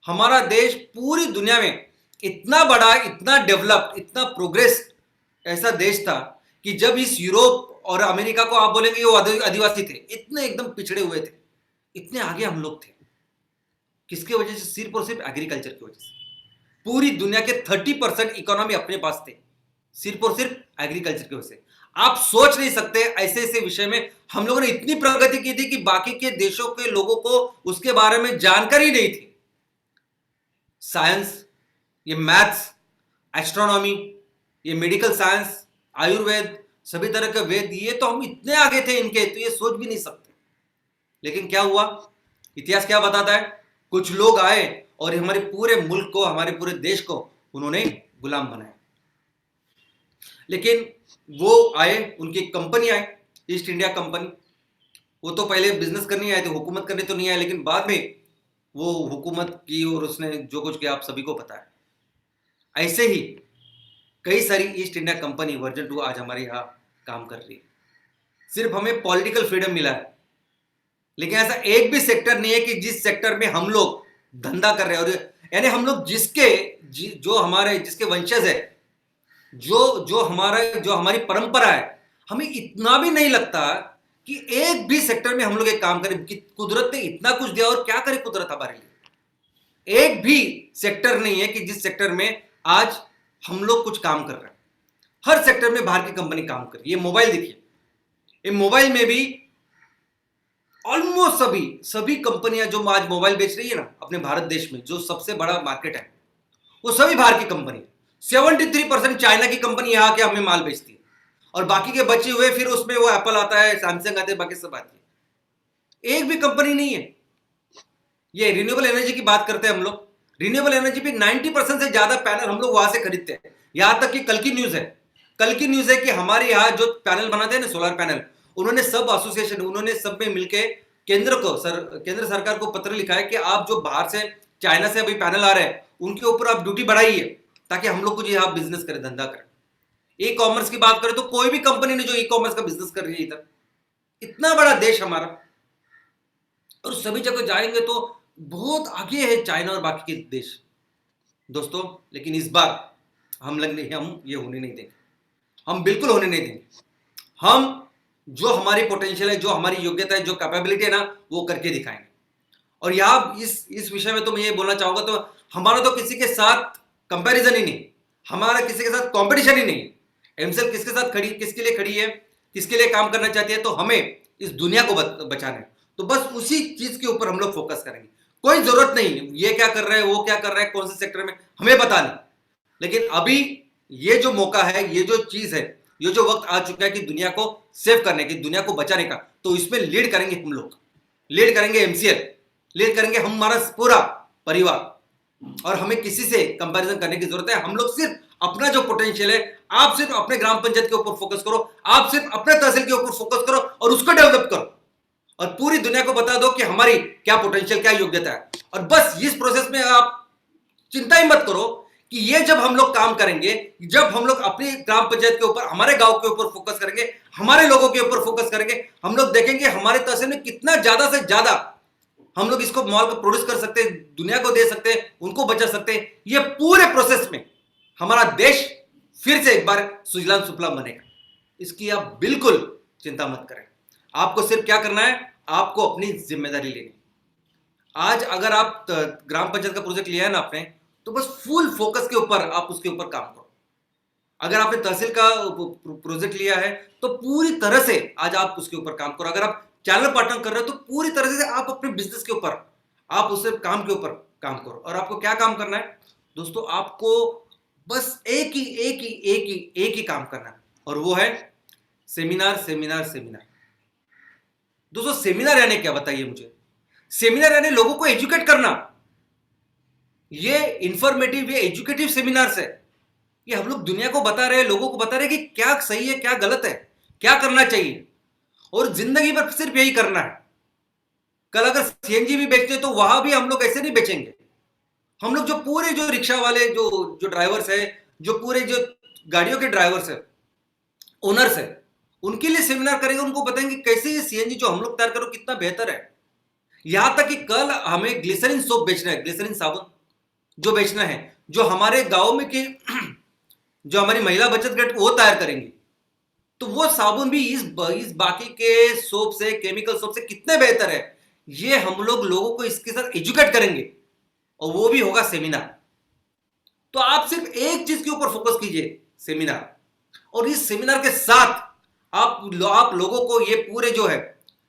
हमारा देश पूरी दुनिया में इतना बड़ा, इतना डेवलप्ड, इतना प्रोग्रेस ऐसा देश था कि जब इस यूरोप और अमेरिका को आप बोलेंगे वो आदिवासी थे, इतने एकदम पिछड़े हुए थे, इतने आगे हम लोग थे। किसके वजह से? सिर्फ और सिर्फ एग्रीकल्चर की वजह से। पूरी दुनिया के 30% इकोनॉमी अपने पास थे, सिर्फ और सिर्फ एग्रीकल्चर की वजह से। आप सोच नहीं सकते ऐसे ऐसे विषय में हम लोगों ने इतनी प्रगति की थी कि बाकी के देशों के लोगों को उसके बारे में जानकारी नहीं थी। साइंस, ये मैथ्स, एस्ट्रोनॉमी, ये मेडिकल साइंस, आयुर्वेद, सभी तरह के वेद, ये तो हम इतने आगे थे इनके, तो ये सोच भी नहीं सकते। लेकिन क्या हुआ? इतिहास क्या बताता है? कुछ लोग आए और हमारे पूरे मुल्क को, हमारे पूरे देश को उन्होंने गुलाम बनाया। लेकिन वो आए, उनकी कंपनी आई, ईस्ट इंडिया कंपनी। वो तो पहले बिजनेस करने आए थे, हुकूमत करने तो नहीं आए, लेकिन बाद में वो हुकूमत की और उसने जो कुछ किया आप सभी को पता है। ऐसे ही कई सारी ईस्ट इंडिया कंपनी, वर्जन 2 आज हमारे यहाँ काम कर रही है। सिर्फ हमें पॉलिटिकल फ्रीडम मिला है, लेकिन ऐसा एक भी सेक्टर नहीं है कि जिस सेक्टर में हम लोग धंधा कर रहे हैं। और यानी हम लोग जो हमारे जिसके वंशज है, जो हमारी परंपरा है, हमें इतना भी नहीं लगता कि एक भी सेक्टर में हम लोग एक काम करें कि कुदरत ने इतना कुछ दिया और क्या करे कुदरत हमारे लिए। एक भी सेक्टर नहीं है कि जिस सेक्टर में आज हम लोग कुछ काम कर रहे हैं। हर सेक्टर में बाहर की कंपनी काम कर रही है। ये मोबाइल देखिए, ये मोबाइल में भी ऑलमोस्ट सभी कंपनियां जो आज मोबाइल बेच रही है ना अपने भारत देश में, जो सबसे बड़ा मार्केट है, वो सभी बाहर की कंपनी है। 73% चाइना की कंपनी यहां के हमें माल बेचती है और बाकी के बचे हुए फिर उसमें वो एप्पल आता है, सैमसंग आते हैं, बाकी सब आती है। एक भी कंपनी नहीं है। ये रिन्यूएबल एनर्जी की बात करते हैं हम लोग, रिन्यूएबल एनर्जी पे 90% से ज्यादा पैनल हम लोग वहां से खरीदते हैं। यहां तक कि कल की न्यूज है कि हमारे यहाँ जो पैनल बनाते हैं ना, सोलर पैनल, उन्होंने सब एसोसिएशन, उन्होंने सब में मिलके केंद्र सरकार को पत्र लिखा है कि आप जो बाहर से चाइना से अभी पैनल आ रहे हैं उनके ऊपर आप ड्यूटी बढ़ाइए ताकि हम लोग कुछ यहाँ बिजनेस करें, धंधा करें। ई कॉमर्स की बात करें तो कोई भी कंपनी नहीं जो ई कॉमर्स का बिजनेस कर रही है इधर। इतना बड़ा देश हमारा और सभी जगह जाएंगे तो बहुत आगे है चाइना और बाकी के देश दोस्तों। लेकिन इस बार हम ये होने नहीं देंगे, हम बिल्कुल होने नहीं देंगे। हम जो हमारी पोटेंशियल है, जो हमारी योग्यता है, जो कैपेबिलिटी है ना, वो करके दिखाएंगे। और यहाँ इस विषय में तो मैं ये बोलना चाहूंगा, तो हमारा तो किसी के साथ कंपैरिजन ही नहीं, हमारा किसी के साथ कंपटीशन ही नहीं। एमसेल किसके साथ खड़ी, किसके लिए खड़ी है, किसके लिए काम करना चाहती है, तो हमें इस दुनिया को बचाना है। तो बस उसी चीज के ऊपर हम लोग फोकस करेंगे। कोई जरूरत नहीं ये क्या कर रहा है, वो क्या कर रहा है, कौन से सेक्टर में, हमें पता नहीं। लेकिन अभी ये जो मौका है, ये जो चीज है, ये जो वक्त आ चुका है कि दुनिया को सेव करने की, दुनिया को बचाने का, तो इसमें लीड करेंगे हम लोग, लीड करेंगे एमसीएल, लीड करेंगे हमारा पूरा परिवार। और हमें किसी से कंपैरिजन करने की जरूरत है। हम लोग सिर्फ अपना जो पोटेंशियल है, आप सिर्फ अपने ग्राम पंचायत के ऊपर फोकस करो, आप सिर्फ अपने तहसील के ऊपर फोकस करो और उसको डेवलप करो और पूरी दुनिया को बता दो कि हमारी क्या पोटेंशियल, क्या योग्यता है। और बस इस प्रोसेस में आप चिंता ही मत करो कि ये जब हम लोग काम करेंगे, जब हम लोग अपनी ग्राम पंचायत के ऊपर, हमारे गांव के ऊपर फोकस करेंगे, हमारे लोगों के ऊपर फोकस करेंगे, हम लोग देखेंगे हमारे तहसील में कितना ज्यादा से ज्यादा हम लोग इसको माल को प्रोड्यूस कर सकते हैं, दुनिया को दे सकते हैं, उनको बचा सकते हैं। ये पूरे प्रोसेस में हमारा देश फिर से एक बार सुजलाम सुफलाम बनेगा। इसकी आप बिल्कुल चिंता मत करें। आपको सिर्फ क्या करना है, आपको अपनी जिम्मेदारी लेनी। आज अगर आप ग्राम पंचायत का प्रोजेक्ट लिया है ना आपने, तो बस फुल फोकस के ऊपर आप उसके ऊपर काम करो। अगर आपने तहसील का प्रोजेक्ट लिया है तो पूरी तरह से आज आप उसके ऊपर काम करो। अगर आप चैनल पार्टनर कर रहे हो तो पूरी तरह से आप अपने बिजनेस के ऊपर, आप उस काम के ऊपर काम करो। और आपको क्या काम करना है दोस्तों, आपको बस एक ही काम करना है, और वो है सेमिनार सेमिनार सेमिनार। दोस्तों सेमिनार यानी क्या, बताइए मुझे। सेमिनार यानी लोगों को एजुकेट करना। ये इंफॉर्मेटिव, ये एजुकेटिव सेमिनार्स है। ये हम लोग दुनिया को बता रहे हैं, लोगों को बता रहे हैं कि क्या सही है, क्या गलत है, क्या करना चाहिए, और जिंदगी भर सिर्फ यही करना है। कल अगर सीएनजी भी बेचते हैं तो वहां भी हम लोग ऐसे नहीं बेचेंगे। हम लोग जो पूरे जो रिक्शा वाले जो ड्राइवर्स है, जो पूरे जो गाड़ियों के ड्राइवर्स है, ओनर्स है, उनके लिए सेमिनार करेंगे, उनको बताएंगे कैसे ये सीएनजी जो हम लोग तैयार करो कितना बेहतर है। यहां तक कि कल हमें ग्लिसरीन सोप बेचना है, ग्लिसरीन साबुन जो बेचना है, जो हमारे गांव में की जो हमारी महिला बचत गट वो तैयार करेंगी, तो वो साबुन भी इस बाकी के सोप से, केमिकल सोप से कितने बेहतर है, ये हम लोग लोगों को इसके साथ एजुकेट करेंगे, और वो भी होगा सेमिनार। तो आप सिर्फ एक चीज के ऊपर फोकस कीजिए, सेमिनार। और इस सेमिनार के साथ आप लोगों को ये पूरे जो है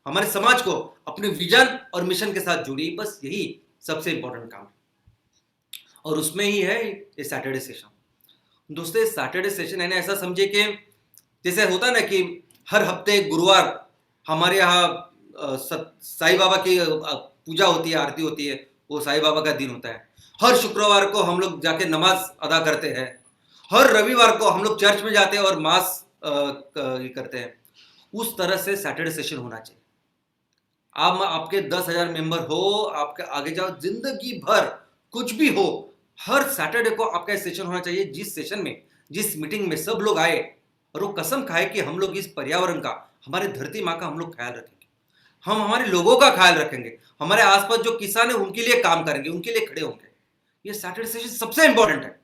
हमारे समाज को अपने विजन और मिशन के साथ जुड़िए। बस यही सबसे इंपॉर्टेंट काम है, और उसमें ही है ये सैटरडे सेशन। दोस्तों सैटरडे सेशन है ना, ऐसा समझिए कि जैसे होता है ना कि हर हफ्ते गुरुवार हमारे यहाँ साईं बाबा की पूजा होती है, आरती होती है, वो साईं बाबा का दिन होता है। हर शुक्रवार को हम लोग जाके नमाज अदा करते हैं। हर रविवार को हम लोग चर्च में जाते हैं और मास करते हैं। उस तरह से सैटरडे सेशन होना चाहिए। आप आपके 10,000 मेंबर हो, आपके आगे जाओ, जिंदगी भर कुछ भी हो, हर सैटरडे को आपका सेशन होना चाहिए, जिस सेशन में, जिस मीटिंग में सब लोग आए और वो कसम खाए कि हम लोग इस पर्यावरण का, हमारे धरती माँ का हम लोग ख्याल रखेंगे, हम हमारे लोगों का ख्याल रखेंगे, हमारे आसपास जो किसान है उनके लिए काम करेंगे, उनके लिए खड़े होंगे। ये सैटरडे सेशन सबसे इंपॉर्टेंट है।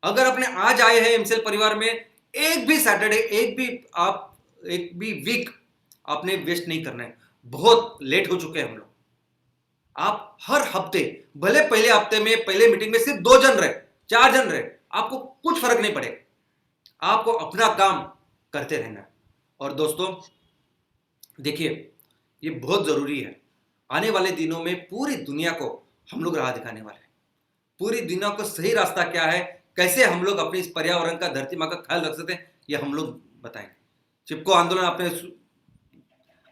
अगर अपने आज आए हैं एमसीएल परिवार में, एक भी सैटरडे, एक भी वीक आपने वेस्ट नहीं करना है। बहुत लेट हो चुके हैं हम लोग। आप हर हफ्ते, भले पहले हफ्ते में पहले मीटिंग में सिर्फ 2 जन रहे, 4 जन रहे, आपको कुछ फर्क नहीं पड़ेगा। आपको अपना काम करते रहना है। और दोस्तों देखिए, ये बहुत जरूरी है। आने वाले दिनों में पूरी दुनिया को हम लोग राह दिखाने वाले हैं। पूरी दुनिया को सही रास्ता क्या है, कैसे हम लोग अपने इस पर्यावरण का, धरती माँ का ख्याल रख सकते हैं, ये हम लोग बताएंगे। चिपको आंदोलन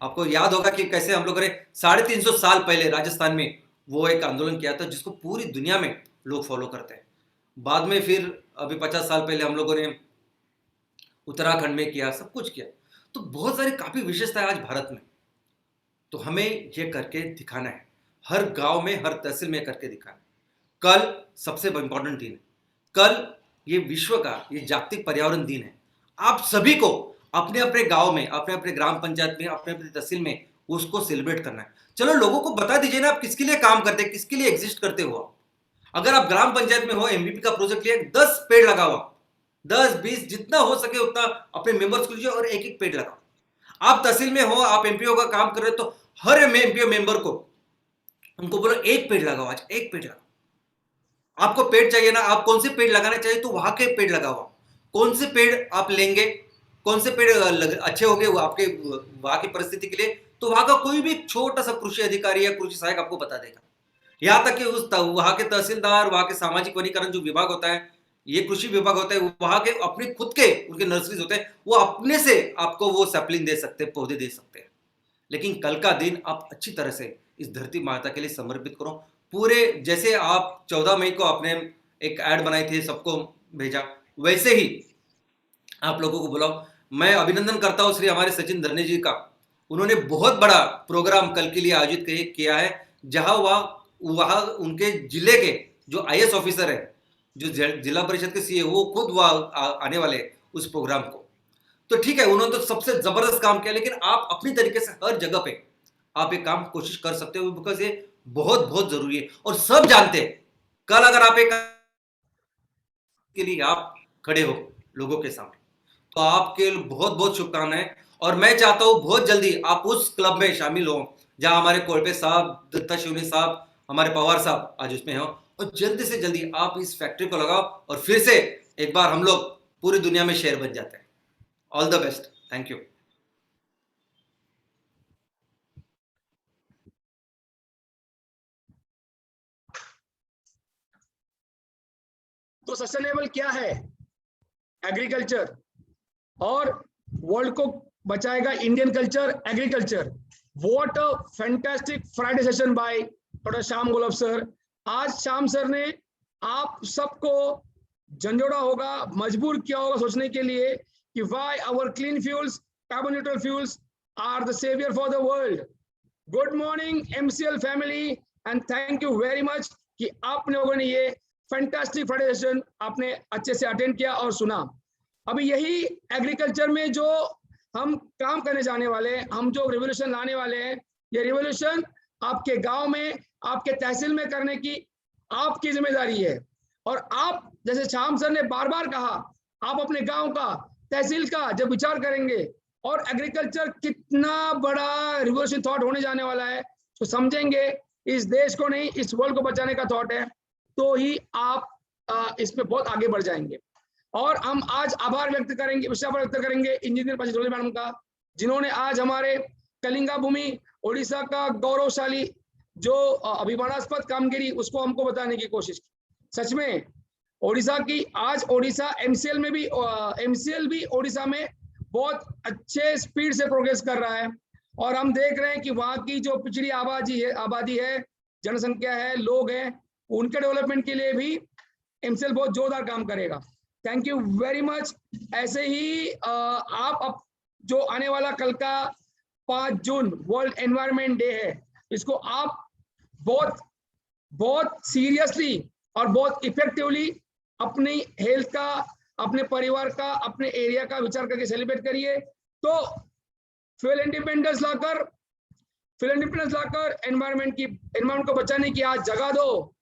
आपको याद होगा कि कैसे हम लोगों ने 350 साल पहले राजस्थान में वो एक आंदोलन किया था, जिसको पूरी दुनिया में लोग फॉलो करते हैं। बाद में फिर अभी 50 साल पहले हम लोगों ने उत्तराखंड में किया, सब कुछ किया। तो बहुत सारी काफी विशेषता है आज भारत में। तो हमें ये करके दिखाना है, हर गांव में, हर तहसील में करके दिखाना है। कल सबसे इंपॉर्टेंट दिन है, कल ये विश्व का ये जागतिक पर्यावरण दिन है। आप सभी को अपने अपने गांव में, अपने अपने ग्राम पंचायत में, अपने अपने तहसील में उसको सेलिब्रेट करना है। चलो लोगों को बता दीजिए ना, आप किसके लिए काम करते हैं, किसके लिए एग्जिस्ट करते हो। अगर आप ग्राम पंचायत में हो, एमवीपी का प्रोजेक्ट लिया, 10 पेड़ लगाओ, 10-20 जितना हो सके उतना अपने मेंबर्स को लीजिए और एक एक पेड़ लगाओ। आप तहसील में हो, आप एमपीओ का काम कर रहे हो, तो हर एमपीओ मेंबर को उनको बोलो एक पेड़ लगाओ, आज एक पेड़ लगाओ। आपको पेड़ चाहिए ना, आप कौन से पेड़ लगाना चाहिए तो वहां के पेड़ लगाओ। कौन से पेड़ आप लेंगे, कौन से पेड़ अच्छे होंगे वो आपके वहां की परिस्थिति के लिए, तो वहां का कोई भी छोटा सा कृषि अधिकारी या कृषि सहायक आपको बता देगा। यहां तक कि वहां के तहसीलदार, वहां के सामाजिक वनीकरण जो विभाग होता है, ये कृषि विभाग होता है, वहां के अपने खुद के उनके नर्सरीज होते हैं, वो अपने से आपको वो सैपलिंग दे सकते हैं, पौधे दे सकते हैं। लेकिन कल का दिन आप अच्छी तरह से इस धरती माता के लिए समर्पित करो। पूरे जैसे आप 14 मई को आपने एक ऐड बनाई थी, सबको भेजा, वैसे ही आप लोगों को बुलाओ। मैं अभिनंदन करता हूं श्री हमारे सचिन धरने जी का। उन्होंने बहुत बड़ा प्रोग्राम कल के लिए आयोजित किया है, जहां वहां उनके जिले के जो आईएएस ऑफिसर है, जो जिला परिषद के सीए, वो खुद वहां आने वाले उस प्रोग्राम को। तो ठीक है, उन्होंने तो सबसे जबरदस्त काम किया, लेकिन आप अपनी तरीके से हर जगह पे आप एक काम कोशिश कर सकते हो, बिकॉज ये बहुत बहुत जरूरी है और सब जानते हैं। कल अगर आप एक के लिए आप खड़े हो लोगों के सामने, तो आपके बहुत बहुत शुभकामनाएं। और मैं चाहता हूं बहुत जल्दी आप उस क्लब में शामिल हो जहां हमारे कोलपे साहब, दत्ता शिवनी साहब, हमारे पवार साहब आज उसमें हो, और जल्दी से जल्दी आप इस फैक्ट्री को लगाओ और फिर से एक बार हम लोग पूरी दुनिया में शेयर बन जाते हैं। All the best, thank you. तो सस्टेनेबल क्या है? एग्रीकल्चर, और वर्ल्ड को बचाएगा Indian culture, agriculture. What a fantastic Friday session by doctor Shyam Golab sir. आज श्याम सर ने आप सबको झंझोड़ा होगा, मजबूर किया होगा सोचने के लिए कि why our clean fuels, carbon neutral fuels are the saviour for the world. Good morning MCL family, and thank you very much कि आप लोगों ने ये फैंटास्टिक फ्राइडे सेशन आपने अच्छे से अटेंड किया और सुना। अभी यही एग्रीकल्चर में जो हम काम करने जाने वाले हैं, हम जो रिवोल्यूशन लाने वाले हैं, ये रिवोल्यूशन आपके गांव में, आपके तहसील में करने की आपकी जिम्मेदारी है। और आप, जैसे श्याम सर ने बार बार कहा, आप अपने गांव का, तहसील का जब विचार करेंगे और एग्रीकल्चर कितना बड़ा रिवोल्यूशन थॉट होने जाने वाला है, तो समझेंगे इस देश को नहीं, इस वर्ल्ड को बचाने का थॉट है, तो ही आप इसमें बहुत आगे बढ़ जाएंगे। और हम आज आभार व्यक्त करेंगे, व्यक्त करेंगे इंजीनियर पाशी ढोले मैडम का, जिन्होंने आज हमारे कलिंगा भूमि ओडिशा का गौरवशाली जो अभिमानास्पद कामगिरी उसको हमको बताने की कोशिश की। सच में ओडिशा की, आज ओडिशा एमसीएल में भी, एमसीएल भी ओडिशा में बहुत अच्छे स्पीड से प्रोग्रेस कर रहा है। और हम देख रहे हैं कि वहाँ की जो पिछड़ी आबादी है, जनसंख्या है, लोग हैं, उनके डेवलपमेंट के लिए भी एमसीएल बहुत जोरदार काम करेगा। Thank you very much. ऐसे ही आप जो आने वाला कल का 5 जून वर्ल्ड एनवायरनमेंट डे है, इसको आप बहुत सीरियसली और बहुत इफेक्टिवली अपनी हेल्थ का, अपने परिवार का, अपने एरिया का विचार करके सेलिब्रेट करिए। तो फ्यूल इंडिपेंडेंस लाकर एनवायरनमेंट को बचाने की आज जगह दो,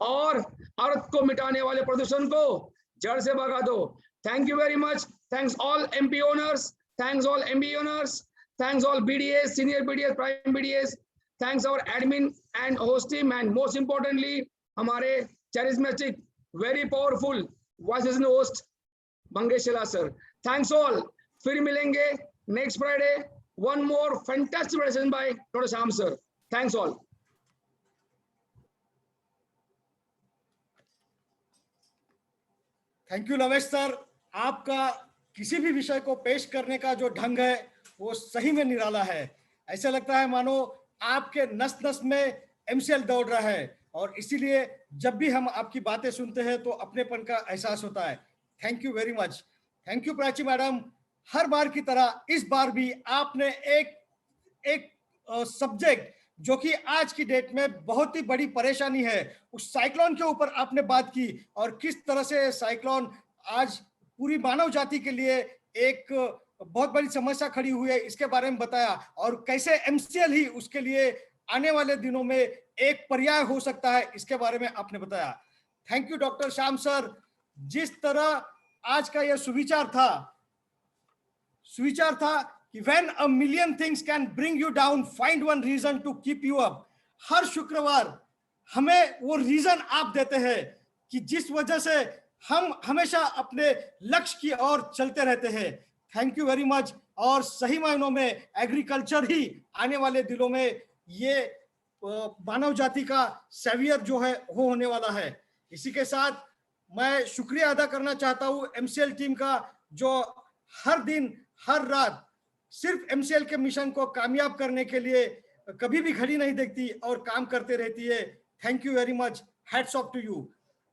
और अर्थ को मिटाने वाले प्रदूषण को जड़ से भगा दो। Thank you very much. Thanks all MP owners, thanks all MB owners, Thanks all BDAs, senior BDAs, prime BDAs. Thanks our admin and host team, and most importantly, हमारे charismatic, very powerful voice and host Mangesh Shelar sir. Thanks all. फिर मिलेंगे next Friday. One more fantastic presentation by Dr. Shyam sir. Thanks all. Thank you लवेश sir. आपका किसी भी विषय को पेश करने का जो ढंग है वो सही में निराला है। ऐसा लगता है मानो आपके नस नस में एमसीएल दौड़ रहा है, और इसीलिए जब भी हम आपकी बातें सुनते हैं तो अपनेपन का एहसास होता है। Thank you very much. Thank you Prachi madam. हर बार की तरह इस बार भी आपने एक सब्जेक्ट जो कि आज की डेट में बहुत ही बड़ी परेशानी है, उस साइक्लोन के ऊपर आपने बात की, और किस तरह से साइक्लोन आज पूरी मानव जाति के लिए एक बहुत बड़ी समस्या खड़ी हुई है, इसके बारे में बताया, और कैसे एमसीएल ही उसके लिए आने वाले दिनों में एक पर्याय हो सकता है, इसके बारे में आपने बताया। Thank you doctor Shyam sir. जिस तरह आज का यह सुविचार था कि when a million things can bring you down, find one reason to keep you up। हर शुक्रवार हमें वो रीजन आप देते हैं कि जिस वजह से हम हमेशा अपने लक्ष्य की ओर चलते रहते हैं। Thank you very much. और सही मायनों में एग्रीकल्चर ही आने वाले दिनों में ये मानव जाति का सेवियर जो है वो होने वाला है। इसी के साथ मैं शुक्रिया अदा करना चाहता हूँ एमसीएल टीम का, जो हर दिन हर रात सिर्फ एमसीएल के मिशन को कामयाब करने के लिए कभी भी घड़ी नहीं देखती और काम करते रहती है। Thank you very much. Hats off to you.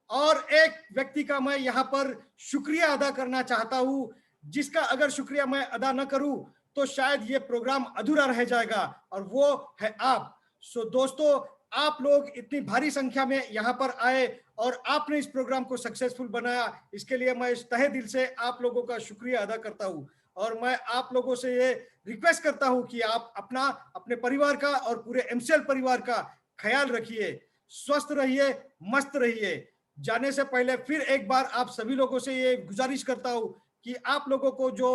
और एक व्यक्ति का मैं यहाँ पर शुक्रिया अदा करना चाहता हूँ, जिसका अगर शुक्रिया मैं अदा न करूँ तो शायद ये प्रोग्राम अधूरा रह जाएगा, और वो है आप। सो दोस्तों, आप लोग इतनी भारी संख्या में यहाँ पर आए और आपने इस प्रोग्राम को सक्सेसफुल बनाया, इसके लिए मैं तहे दिल से आप लोगों का शुक्रिया अदा करता हूँ। और मैं आप लोगों से ये रिक्वेस्ट करता हूँ कि आप अपने परिवार का और पूरे एमसीएल परिवार का ख्याल रखिए, स्वस्थ रहिए, मस्त रहिए। जाने से पहले फिर एक बार आप सभी लोगों से ये गुजारिश करता हूँ कि आप लोगों को जो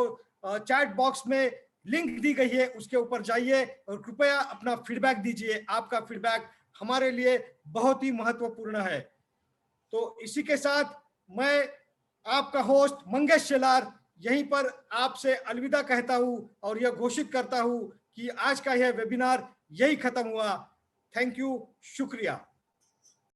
चैट बॉक्स में लिंक दी गई है उसके ऊपर जाइए और कृपया अपना फीडबैक दीजिए। आपका फीडबैक हमारे लिए बहुत ही महत्वपूर्ण है। तो इसी के साथ मैं आपका होस्ट मंगेश शेलार यहीं पर आपसे अलविदा कहता हूं और यह घोषित करता हूं कि आज का यह वेबिनार यही खत्म हुआ। थैंक यू, शुक्रिया।